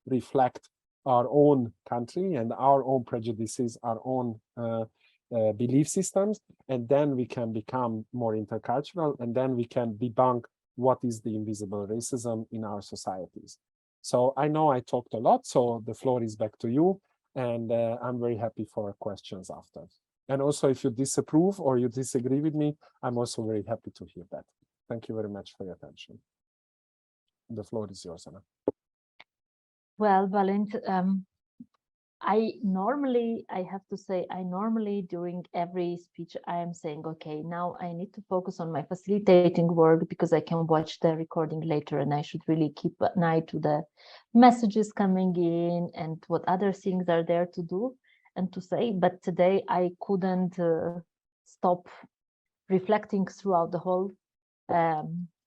reflect our own country and our own prejudices, our own belief systems, and then we can become more intercultural, and then we can debunk what is the invisible racism in our societies. So I know I talked a lot, so the floor is back to you, and I'm very happy for questions after. And also, if you disapprove or you disagree with me, I'm also very happy to hear that. Thank you very much for your attention. The floor is yours, Anna. Well, Balint, I have to say, during every speech, I am saying, okay, now I need to focus on my facilitating work, because I can watch the recording later, and I should really keep an eye to the messages coming in and what other things are there to do and to say. But today I couldn't stop reflecting throughout the whole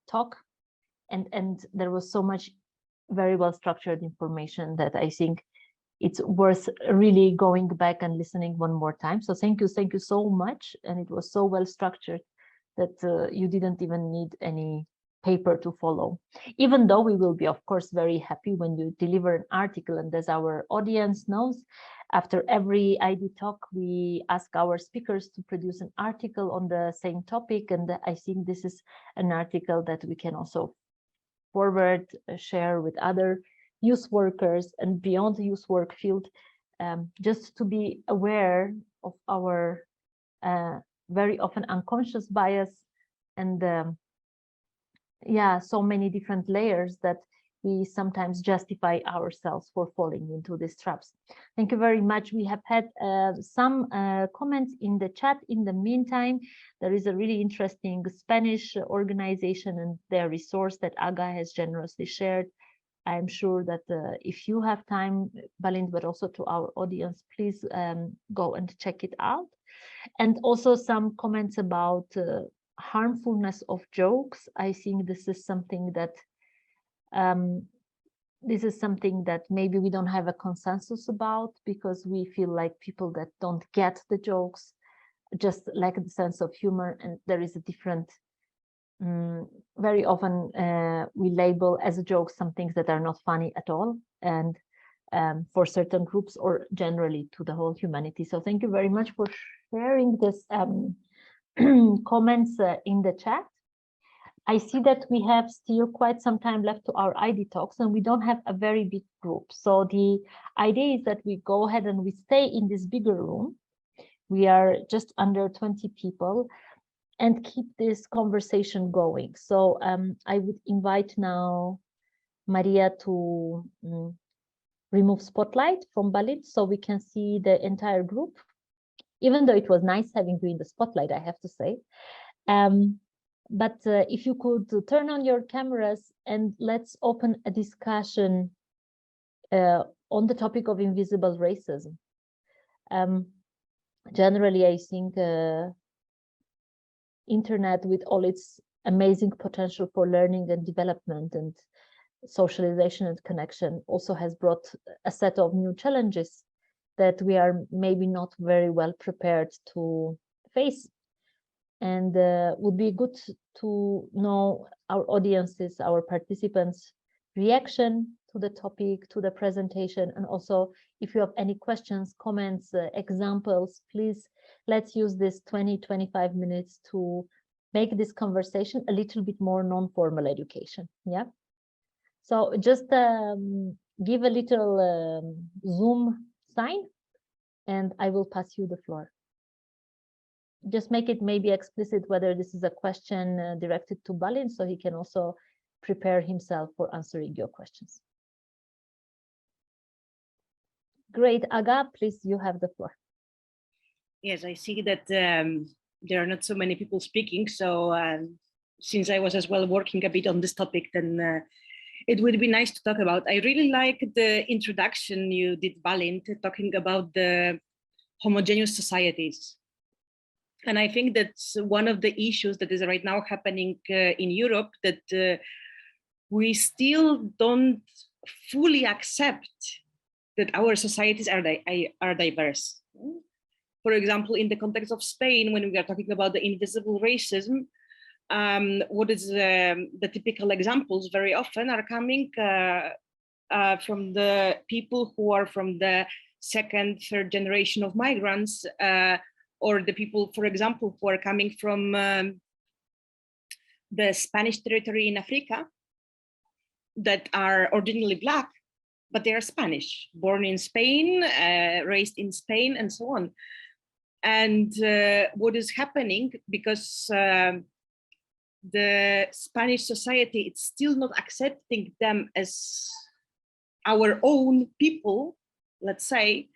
talk. And there was so much very well structured information that I think it's worth really going back and listening one more time. So thank you so much. And it was so well structured that you didn't even need any paper to follow, even though we will be, of course, very happy when you deliver an article. And as our audience knows, after every ID talk, we ask our speakers to produce an article on the same topic. And I think this is an article that we can also forward, share with other youth workers and beyond the youth work field, just to be aware of our very often unconscious bias and so many different layers that we sometimes justify ourselves for falling into these traps. Thank you very much. We have had some comments in the chat. In the meantime, there is a really interesting Spanish organization and their resource that Aga has generously shared. I'm sure that if you have time, Balint, but also to our audience, please go and check it out. And also some comments about harmfulness of jokes. I think this is something that This is something that maybe we don't have a consensus about, because we feel like people that don't get the jokes just lack the sense of humor, and there is a different, very often we label as a joke some things that are not funny at all, and for certain groups or generally to the whole humanity. So thank you very much for sharing this comments in the chat. I see that we have still quite some time left to our ID talks, and we don't have a very big group. So the idea is that we go ahead and we stay in this bigger room. We are just under 20 people, and keep this conversation going. So I would invite now Maria to remove spotlight from Balint so we can see the entire group, even though it was nice having you in the spotlight, I have to say. But if you could turn on your cameras and let's open a discussion on the topic of invisible racism. Generally, I think internet, with all its amazing potential for learning and development and socialization and connection, also has brought a set of new challenges that we are maybe not very well prepared to face. And would be good to know our audiences, our participants' reaction to the topic, to the presentation, and also if you have any questions, comments, examples, please, let's use this 20-25 minutes to make this conversation a little bit more non-formal education. Yeah. So just give a little Zoom sign, and I will pass you the floor. Just make it maybe explicit whether this is a question directed to Balint, so he can also prepare himself for answering your questions. Great, Aga, please, you have the floor. Yes, I see that there are not so many people speaking, so since I was as well working a bit on this topic, then it would be nice to talk about. I really like the introduction you did, Balint, talking about the homogeneous societies. And I think that's one of the issues that is right now happening in Europe, that we still don't fully accept that our societies are diverse. For example, in the context of Spain, when we are talking about the invisible racism, what is the typical examples very often are coming from the people who are from the second, third generation of migrants, or the people, for example, who are coming from the Spanish territory in Africa that are originally Black, but they are Spanish, born in Spain, raised in Spain, and so on. And what is happening, because the Spanish society, it's still not accepting them as our own people, let's say,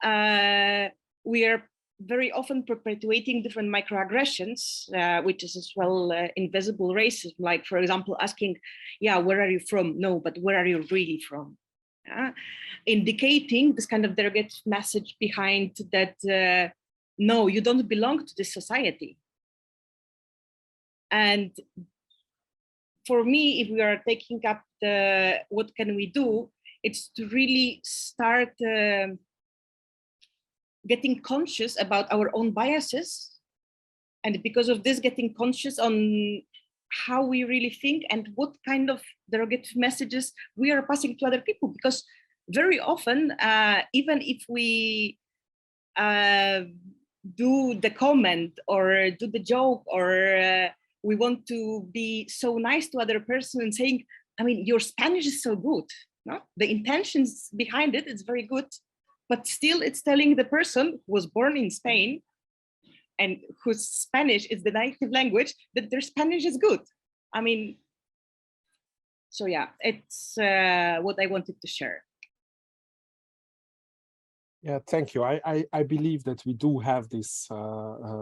we are very often perpetuating different microaggressions, which is as well invisible racism, like, for example, asking, yeah, where are you from? No, but where are you really from? Indicating this kind of derogative message behind that, no, you don't belong to this society. And for me, if we are taking up the what can we do, it's to really start getting conscious about our own biases, and because of this, getting conscious on how we really think and what kind of derogative messages we are passing to other people. Because very often, even if we do the comment or do the joke, or we want to be so nice to other person and saying, I mean, your Spanish is so good. No? The intentions behind it is very good, but still it's telling the person who was born in Spain and whose Spanish is the native language that their Spanish is good. I mean, so yeah, it's what I wanted to share. Yeah, thank you. I believe that we do have this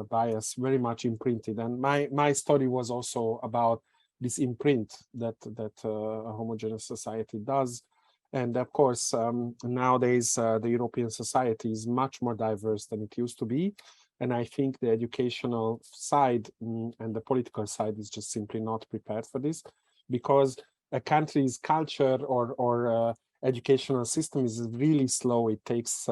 bias very much imprinted, and my story was also about this imprint that a homogeneous society does. And of course, nowadays the European society is much more diverse than it used to be, and I think the educational side and the political side is just simply not prepared for this, because a country's culture or educational system is really slow. It takes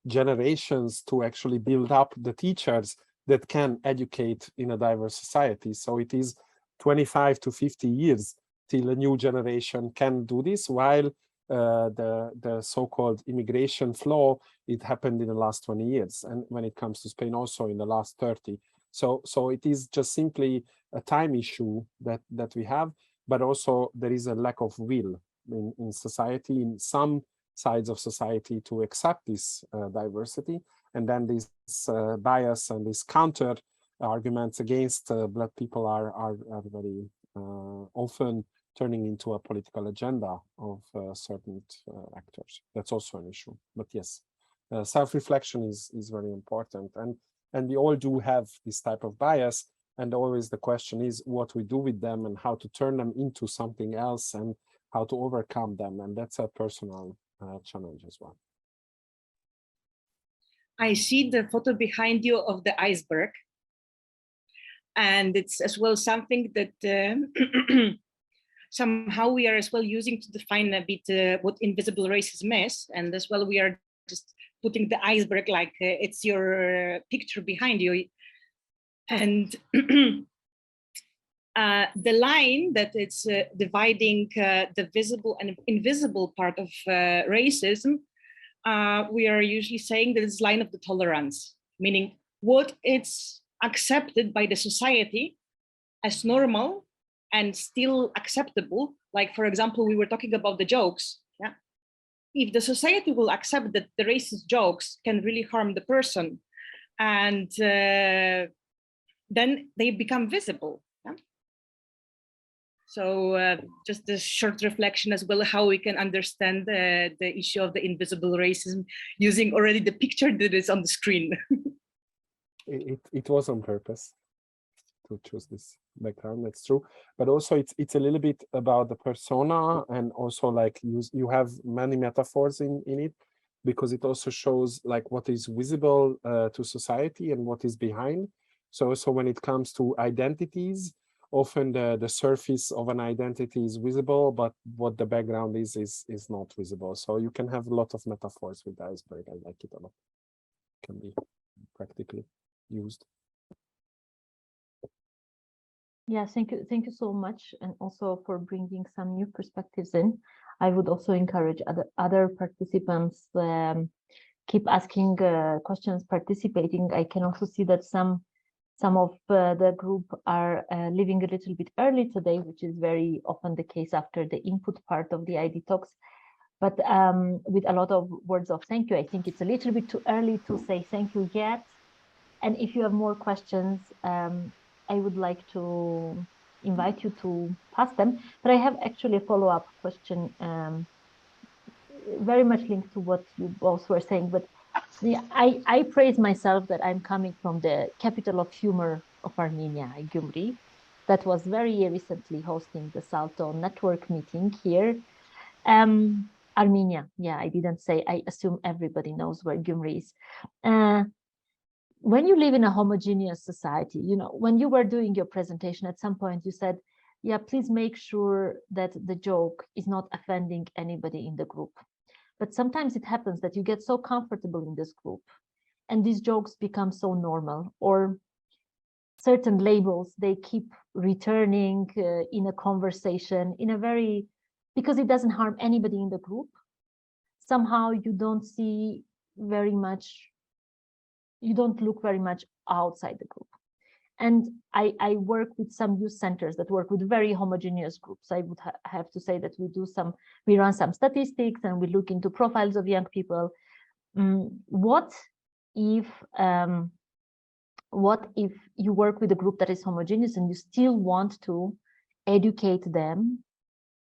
generations to actually build up the teachers that can educate in a diverse society. So it is 25 to 50 years till a new generation can do this, while the so-called immigration flow, it happened in the last 20 years. And when it comes to Spain, also in the last 30. So it is just simply a time issue that we have, but also there is a lack of will in society, in some sides of society, to accept this diversity. And then this bias and these counter arguments against Black people are very often turning into a political agenda of certain actors. That's also an issue. But yes, self-reflection is very important. And we all do have this type of bias. And always the question is what we do with them and how to turn them into something else and how to overcome them. And that's a personal challenge as well. I see the photo behind you of the iceberg. And it's as well something that somehow we are as well using to define a bit what invisible racism is. And as well, we are just putting the iceberg like it's your picture behind you. And the line that it's dividing the visible and invisible part of racism, we are usually saying that it's line of the tolerance, meaning what it's accepted by the society as normal and still acceptable. Like, for example, we were talking about the jokes. Yeah, if the society will accept that the racist jokes can really harm the person, and then they become visible. Yeah? So just a short reflection as well, how we can understand the issue of the invisible racism using already the picture that is on the screen. It was on purpose to choose this background, that's true. But also it's a little bit about the persona, and also like you have many metaphors in it, because it also shows like what is visible to society and what is behind. So when it comes to identities, often the surface of an identity is visible, but what the background is not visible. So you can have a lot of metaphors with the iceberg. I like it a lot. Can be practically used. Yeah, thank you so much, and also for bringing some new perspectives in. I would also encourage other participants keep asking questions, participating. I can also see that some of the group are leaving a little bit early today, which is very often the case after the input part of the ID talks. But with a lot of words of thank you. I think it's a little bit too early to say thank you yet. And if you have more questions, I would like to invite you to pass them. But I have actually a follow-up question, very much linked to what you both were saying. But yeah, I praise myself that I'm coming from the capital of humor of Armenia, Gyumri, that was very recently hosting the SALTO network meeting here. Armenia, yeah, I didn't say, I assume everybody knows where Gyumri is. When you live in a homogeneous society, you know, when you were doing your presentation, at some point you said, yeah, please make sure that the joke is not offending anybody in the group. But sometimes it happens that you get so comfortable in this group and these jokes become so normal, or certain labels, they keep returning in a conversation in a very, because it doesn't harm anybody in the group. Somehow you don't see very much, you don't look very much outside the group. And I work with some youth centers that work with very homogeneous groups. I would have to say that we run some statistics and we look into profiles of young people. What if you work with a group that is homogeneous and you still want to educate them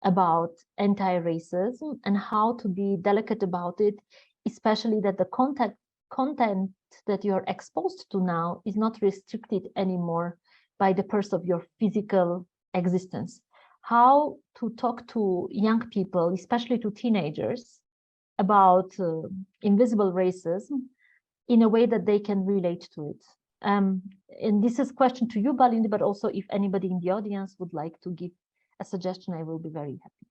about anti-racism and how to be delicate about it, especially that the content that you're exposed to now is not restricted anymore by the purse of your physical existence. How to talk to young people, especially to teenagers, about invisible racism in a way that they can relate to it. And this is a question to you, Balint, but also if anybody in the audience would like to give a suggestion, I will be very happy.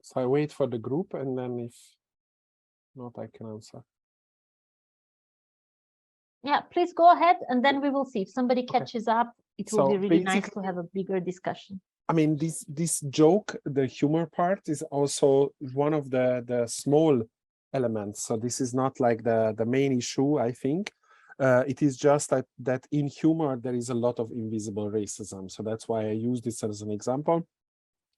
So I wait for the group, and then if not, I can answer. Yeah, please go ahead, and then we will see if somebody catches up. It will So be really nice basically, to have a bigger discussion. I mean, this joke, the humor part, is also one of the small elements. So this is not like the main issue, I think. It is just that in humor there is a lot of invisible racism. So that's why I use this as an example.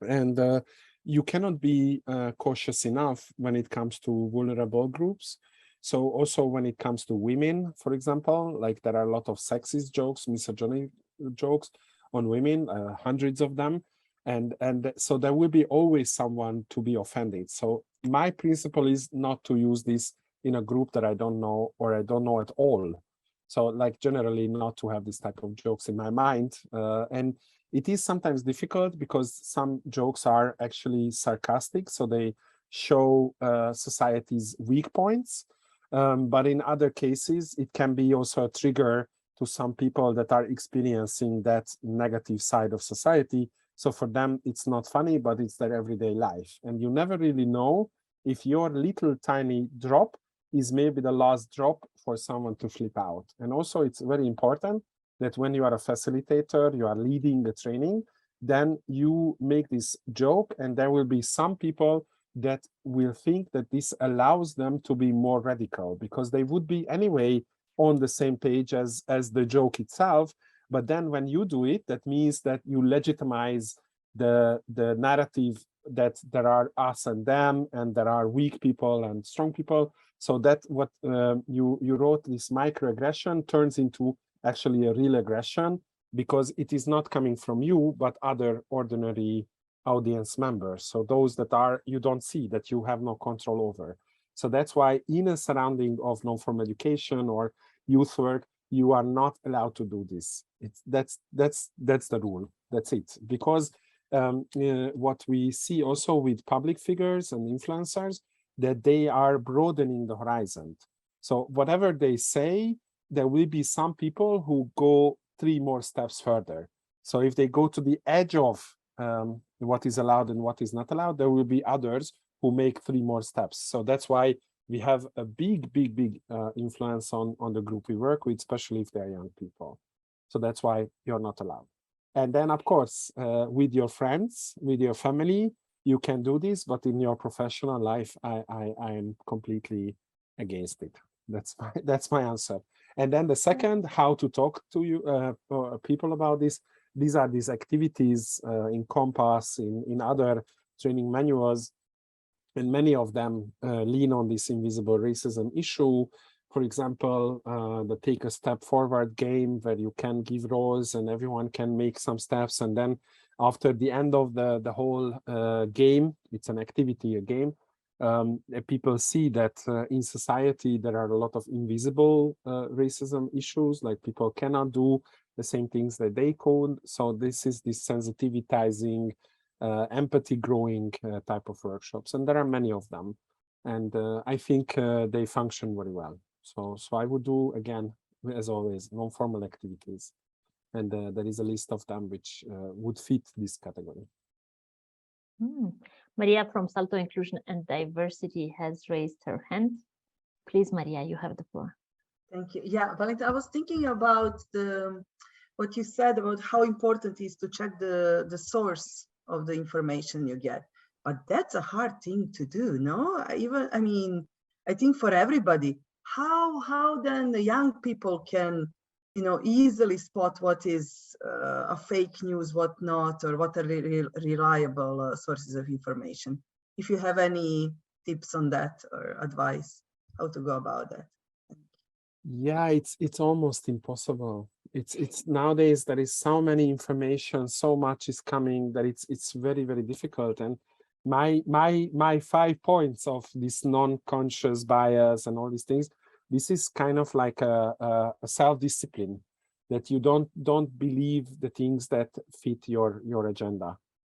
And you cannot be cautious enough when it comes to vulnerable groups. So also when it comes to women, for example, like there are a lot of sexist jokes, misogyny jokes on women, hundreds of them. And so there will be always someone to be offended. So my principle is not to use this in a group that I don't know or I don't know at all. So like generally not to have this type of jokes in my mind. And it is sometimes difficult because some jokes are actually sarcastic. So they show society's weak points. But in other cases, it can be also a trigger to some people that are experiencing that negative side of society. So for them, it's not funny, but it's their everyday life. And you never really know if your little tiny drop is maybe the last drop for someone to flip out. And also it's very important that when you are a facilitator, you are leading the training, then you make this joke and there will be some people that will think that this allows them to be more radical because they would be anyway on the same page as the joke itself. But then when you do it, that means that you legitimize the narrative that there are us and them, and there are weak people and strong people. So that what you wrote, this microaggression, turns into actually a real aggression because it is not coming from you, but other ordinary audience members. So those that are you don't see, that you have no control over. So that's why in a surrounding of non-formal education or youth work, you are not allowed to do this. That's the rule. That's it. Because what we see also with public figures and influencers, that they are broadening the horizon. So whatever they say, there will be some people who go 3 more steps further. So if they go to the edge of what is allowed and what is not allowed, there will be others who make 3 more steps. So that's why we have a big influence on the group we work with, especially if they're young people. So that's why you're not allowed. And then, of course, with your friends, with your family, you can do this, but in your professional life, I am completely against it. That's my answer. And then the second, how to talk to you people about this. These are these activities in Compass, in other training manuals, and many of them lean on this invisible racism issue. For example, the Take a Step Forward game, where you can give roles and everyone can make some steps. And then after the end of the whole game, it's an activity, a game, people see that in society, there are a lot of invisible racism issues, like people cannot do the same things that they could. So this is this sensitivizing, empathy growing type of workshops. And there are many of them. And I think they function very well. So I would do, again, as always, non-formal activities. And there is a list of them which would fit this category. Maria from SALTO Inclusion and Diversity has raised her hand. Please, Maria, you have the floor. Thank you. Yeah, Balint, I was thinking about what you said about how important it is to check the source of the information you get. But that's a hard thing to do, no? I mean, I think for everybody, how then the young people can, easily spot what is a fake news, what not, or what are reliable sources of information. If you have any tips on that or advice, how to go about that. Yeah, it's almost impossible. It's nowadays there is so many information, so much is coming that it's very difficult. And my 5 points of this non-conscious bias and all these things, this is kind of like a self-discipline, that you don't believe the things that fit your agenda.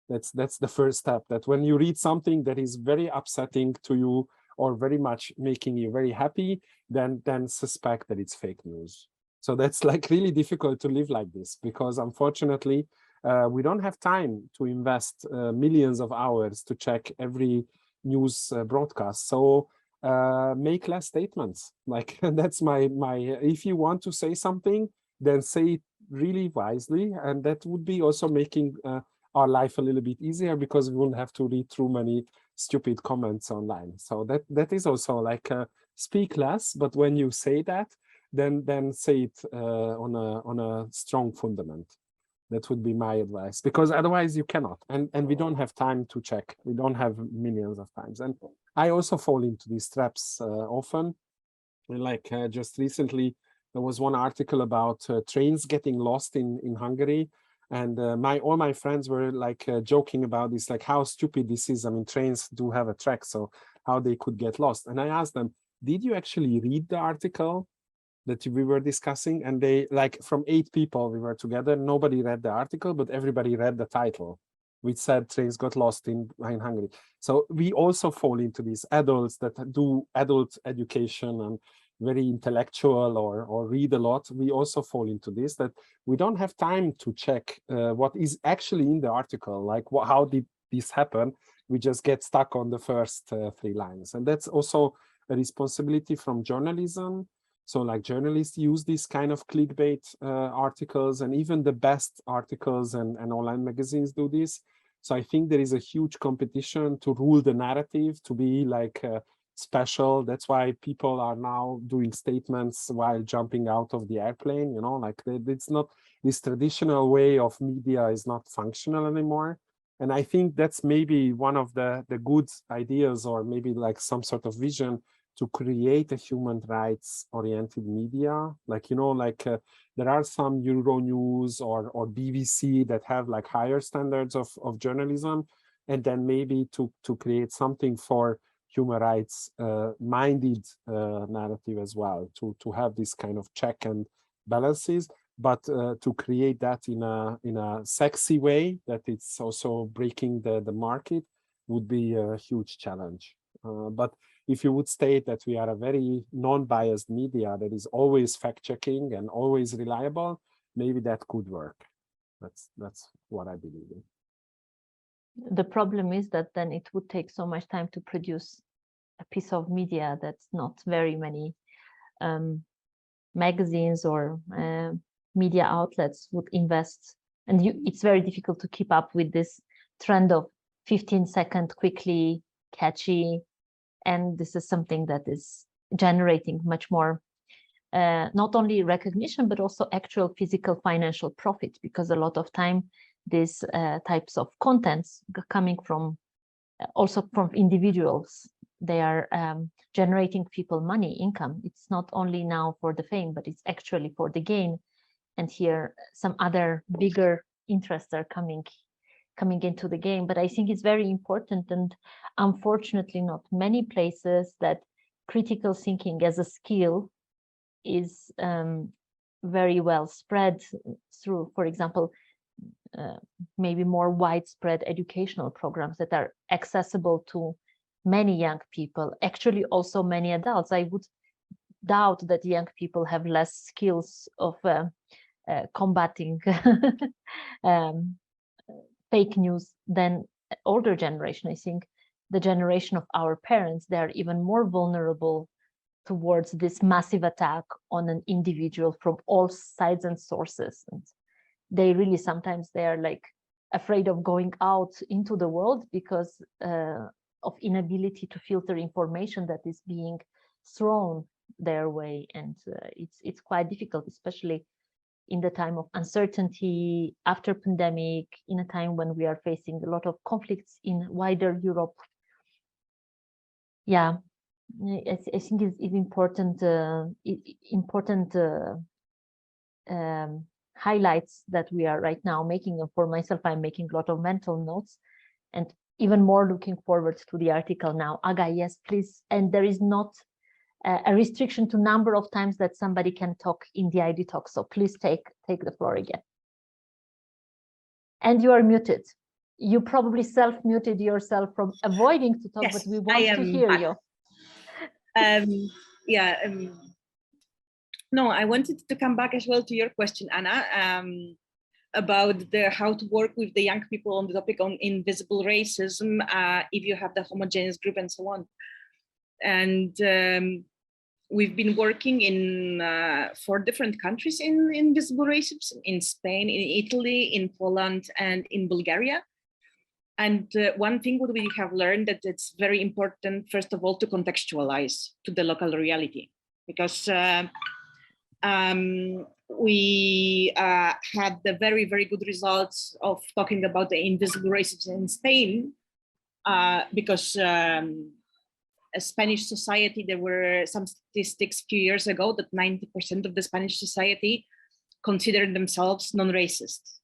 That's the first step, that when you read something that is very upsetting to you or very much making you very happy, then suspect that it's fake news. So that's like really difficult to live like this, because unfortunately we don't have time to invest millions of hours to check every news broadcast. So make less statements. Like that's my if you want to say something, then say it really wisely, and that would be also making our life a little bit easier, because we won't have to read through many stupid comments online. So that is also like speak less, but when you say that, then say it on a strong fundament. That would be my advice, because otherwise you cannot, and we don't have time to check. We don't have millions of times, and I also fall into these traps often. Like just recently, there was one article about trains getting lost in Hungary, and all my friends were like joking about this, like how stupid this is. I mean, trains do have a track, so how they could get lost. And I asked them, did you actually read the article that we were discussing? And they, like, from 8 people we were together, nobody read the article, but everybody read the title, which said trains got lost in Hungary. So we also fall into these adults that do adult education and very intellectual or read a lot. We also fall into this, that we don't have time to check what is actually in the article, like how did this happen. We just get stuck on the first 3 lines. And that's also a responsibility from journalism. So like journalists use these kind of clickbait articles, and even the best articles and online magazines do this. So I think there is a huge competition to rule the narrative, to be like special. That's why people are now doing statements while jumping out of the airplane, you know, like it's not, this traditional way of media is not functional anymore. And I think that's maybe one of the good ideas, or maybe like some sort of vision, to create a human rights oriented media. Like, you know, like there are some Euronews or BBC that have like higher standards of journalism, and then maybe to create something for human rights minded narrative as well, to have this kind of check and balances, but to create that in a sexy way that it's also breaking the market would be a huge challenge. But if you would state that we are a very non-biased media that is always fact-checking and always reliable, maybe that could work. That's what I believe in. The problem is that then it would take so much time to produce a piece of media that's not very many magazines or media outlets would invest. And it's very difficult to keep up with this trend of 15-second, quickly, catchy. And this is something that is generating much more, not only recognition, but also actual physical financial profit, because a lot of time these types of contents coming from also from individuals, they are generating people money, income. It's not only now for the fame, but it's actually for the gain. And here some other bigger interests are coming into the game. But I think it's very important, and unfortunately not many places that critical thinking as a skill is very well spread through, for example, maybe more widespread educational programs that are accessible to many young people, actually also many adults. I would doubt that young people have less skills of combating fake news than older generation. I think the generation of our parents, they are even more vulnerable towards this massive attack on an individual from all sides and sources. And they really, sometimes they are like afraid of going out into the world because of inability to filter information that is being thrown their way. And it's quite difficult, especially in the time of uncertainty after pandemic, in a time when we are facing a lot of conflicts in wider Europe. Yeah, I think it's important, highlights that we are right now making. And for myself, I'm making a lot of mental notes, and even more looking forward to the article now. Aga, yes, please. And there is not a restriction to number of times that somebody can talk in the ID talk. So please take the floor again. And you are muted. You probably self-muted yourself from avoiding to talk, Yes, but we want to hear back. you. No, I wanted to come back as well to your question, Anna. about how to work with the young people on the topic on invisible racism, if you have the homogeneous group and so on. And we've been working in 4 different countries in invisible racism: in Spain, in Italy, in Poland, and in Bulgaria. And one thing what we have learned that it's very important, first of all, to contextualize to the local reality, because we had the very, very good results of talking about the invisible racism in Spain, because a Spanish society, there were some statistics a few years ago that 90% of the Spanish society considered themselves non-racist.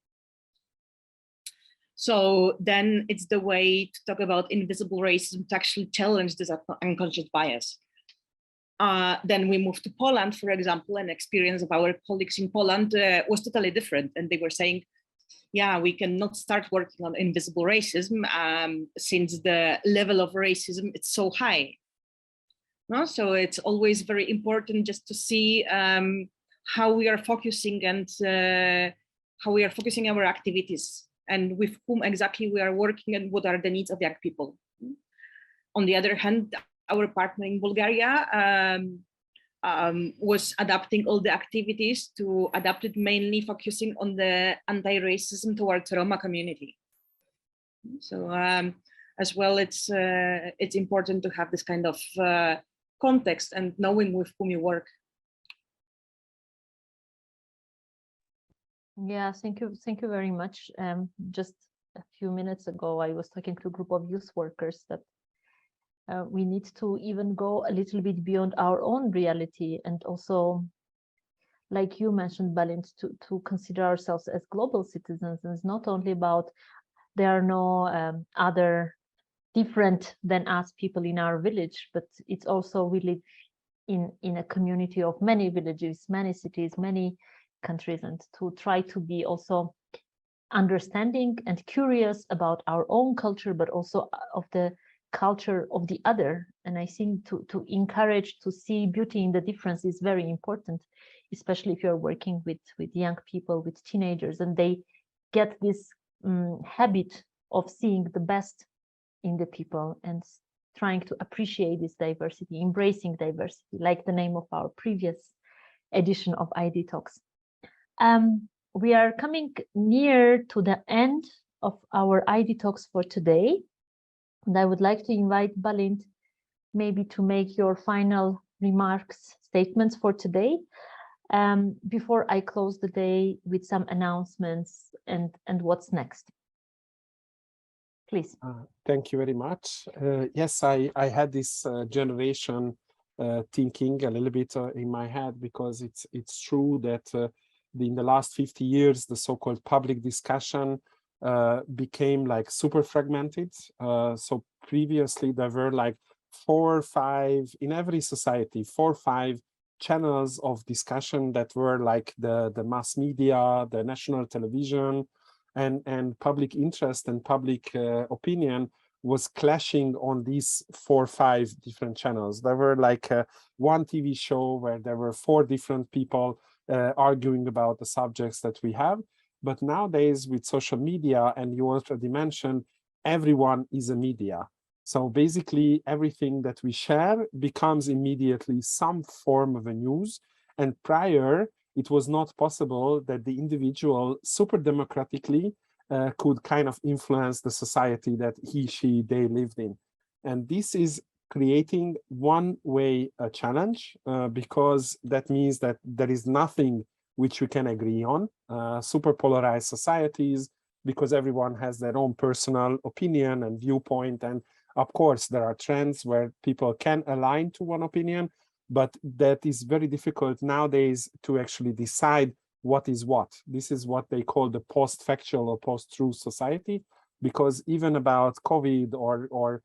So then it's the way to talk about invisible racism to actually challenge this unconscious bias. Then we moved to Poland, for example, and experience of our colleagues in Poland was totally different. And they were saying, yeah, we cannot start working on invisible racism since the level of racism is so high. No? So it's always very important just to see how we are focusing and how we are focusing our activities and with whom exactly we are working and what are the needs of young people. On the other hand, our partner in Bulgaria was adapting all the activities to adapt it, mainly focusing on the anti-racism towards Roma community. So as well, it's important to have this kind of context and knowing with whom you work. Yeah, thank you very much. Just a few minutes ago, I was talking to a group of youth workers that we need to even go a little bit beyond our own reality, and also, like you mentioned, Balint, to consider ourselves as global citizens. And it's not only about there are no other different than us people in our village, but it's also we live in a community of many villages, many cities, many countries, and to try to be also understanding and curious about our own culture, but also of the culture of the other. And I think to encourage to see beauty in the difference is very important, especially if you're working with young people, with teenagers, and they get this habit of seeing the best in the people and trying to appreciate this diversity, embracing diversity, like the name of our previous edition of idtalks. We are coming near to the end of our idtalks for today, and I would like to invite Balint maybe to make your final remarks, statements for today, before I close the day with some announcements and what's next. Please. Thank you very much. Yes, I had this generation thinking a little bit in my head, because it's true that in the last 50 years, the so-called public discussion became like super fragmented. So previously there were like 4 or 5 in every society, 4 or 5 channels of discussion that were like the mass media, the national television, and public interest and public opinion was clashing on these 4 or 5 different channels. There were like one TV show where there were 4 different people arguing about the subjects that we have. But nowadays with social media, and you already mentioned, everyone is a media. So basically everything that we share becomes immediately some form of a news. And prior, it was not possible that the individual super democratically could kind of influence the society that he, she, they lived in. And this is creating one-way challenge, because that means that there is nothing which we can agree on. Super polarized societies, because everyone has their own personal opinion and viewpoint. And of course, there are trends where people can align to one opinion, but that is very difficult nowadays to actually decide what is what. This is what they call the post-factual or post-truth society, because even about COVID or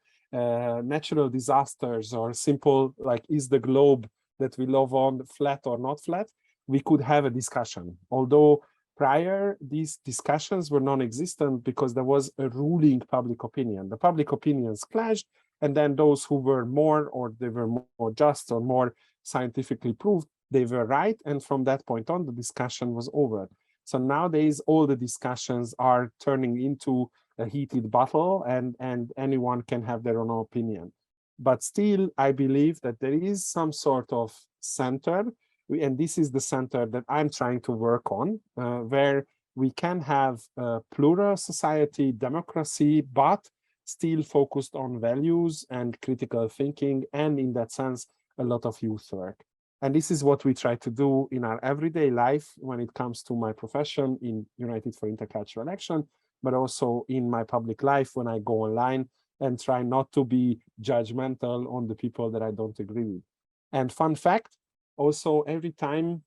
natural disasters, or simple like, is the globe that we live on flat or not flat, we could have a discussion. Although prior, these discussions were non-existent because there was a ruling public opinion. The public opinions clashed, and then those who were more, or they were more just or more scientifically proved, they were right. And from that point on, the discussion was over. So nowadays, all the discussions are turning into a heated battle, and anyone can have their own opinion. But still, I believe that there is some sort of center, and this is the center that I'm trying to work on, where we can have a plural society, democracy, but still focused on values and critical thinking, and in that sense, a lot of youth work. And this is what we try to do in our everyday life when it comes to my profession in United for Intercultural Action, but also in my public life when I go online and try not to be judgmental on the people that I don't agree with. And fun fact, also every time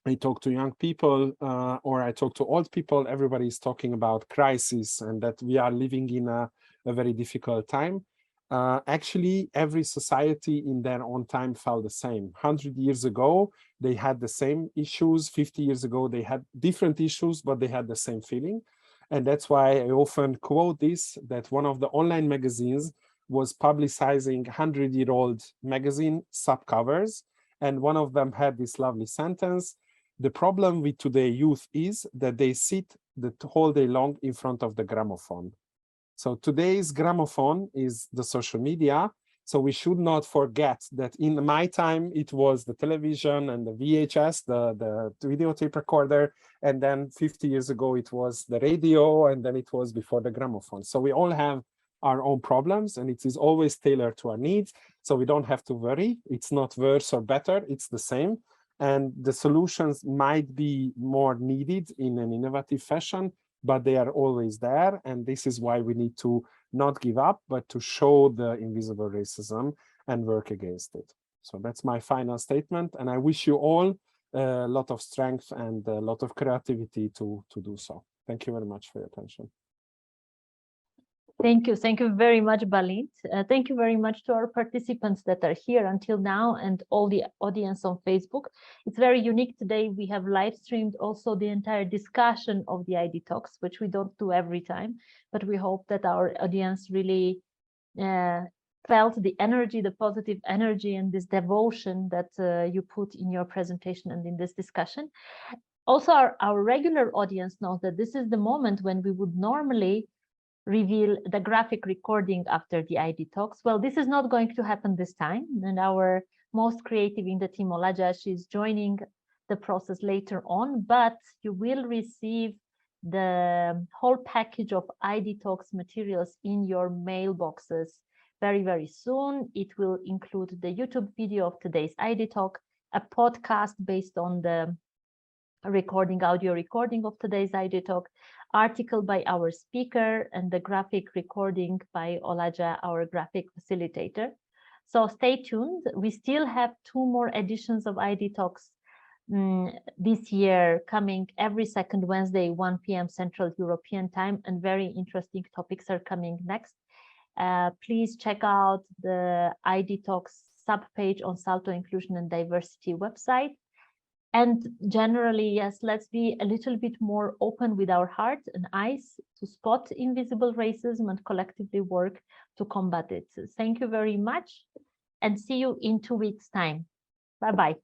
I talk to young people or I talk to old people, everybody is talking about crisis and that we are living in a very difficult time. Actually, every society in their own time felt the same. 100 years ago, they had the same issues. 50 years ago, they had different issues, but they had the same feeling. And that's why I often quote this, that one of the online magazines was publicizing 100-year-old magazine subcovers. And one of them had this lovely sentence: the problem with today's youth is that they sit the whole day long in front of the gramophone. So today's gramophone is the social media. So we should not forget that in my time, it was the television and the VHS, the videotape recorder. And then 50 years ago, it was the radio, and then it was before the gramophone. So we all have our own problems, and it is always tailored to our needs. So we don't have to worry. It's not worse or better, it's the same. And the solutions might be more needed in an innovative fashion, but they are always there. And this is why we need to not give up, but to show the invisible racism and work against it. So that's my final statement. And I wish you all a lot of strength and a lot of creativity to do so. Thank you very much for your attention. Thank you. Thank you very much, Balint. Thank you very much to our participants that are here until now and all the audience on Facebook. It's very unique today. We have live streamed also the entire discussion of the ID Talks, which we don't do every time, but we hope that our audience really felt the energy, the positive energy and this devotion that you put in your presentation and in this discussion. Also, our regular audience knows that this is the moment when we would normally reveal the graphic recording after the ID Talks. Well, this is not going to happen this time. And our most creative in the team, Olaja, she's joining the process later on, but you will receive the whole package of ID Talks materials in your mailboxes very, very soon. It will include the YouTube video of today's ID Talk, a podcast based on the audio recording of today's ID Talk, article by our speaker, and the graphic recording by Olaja, our graphic facilitator. So stay tuned. We still have 2 more editions of ID Talks this year, coming every second Wednesday, 1 p.m. Central European Time, and very interesting topics are coming next. Please check out the ID Talks subpage on SALTO Inclusion and Diversity website. And generally, yes, let's be a little bit more open with our heart and eyes to spot invisible racism and collectively work to combat it. So thank you very much, and see you in 2 weeks' time. Bye-bye.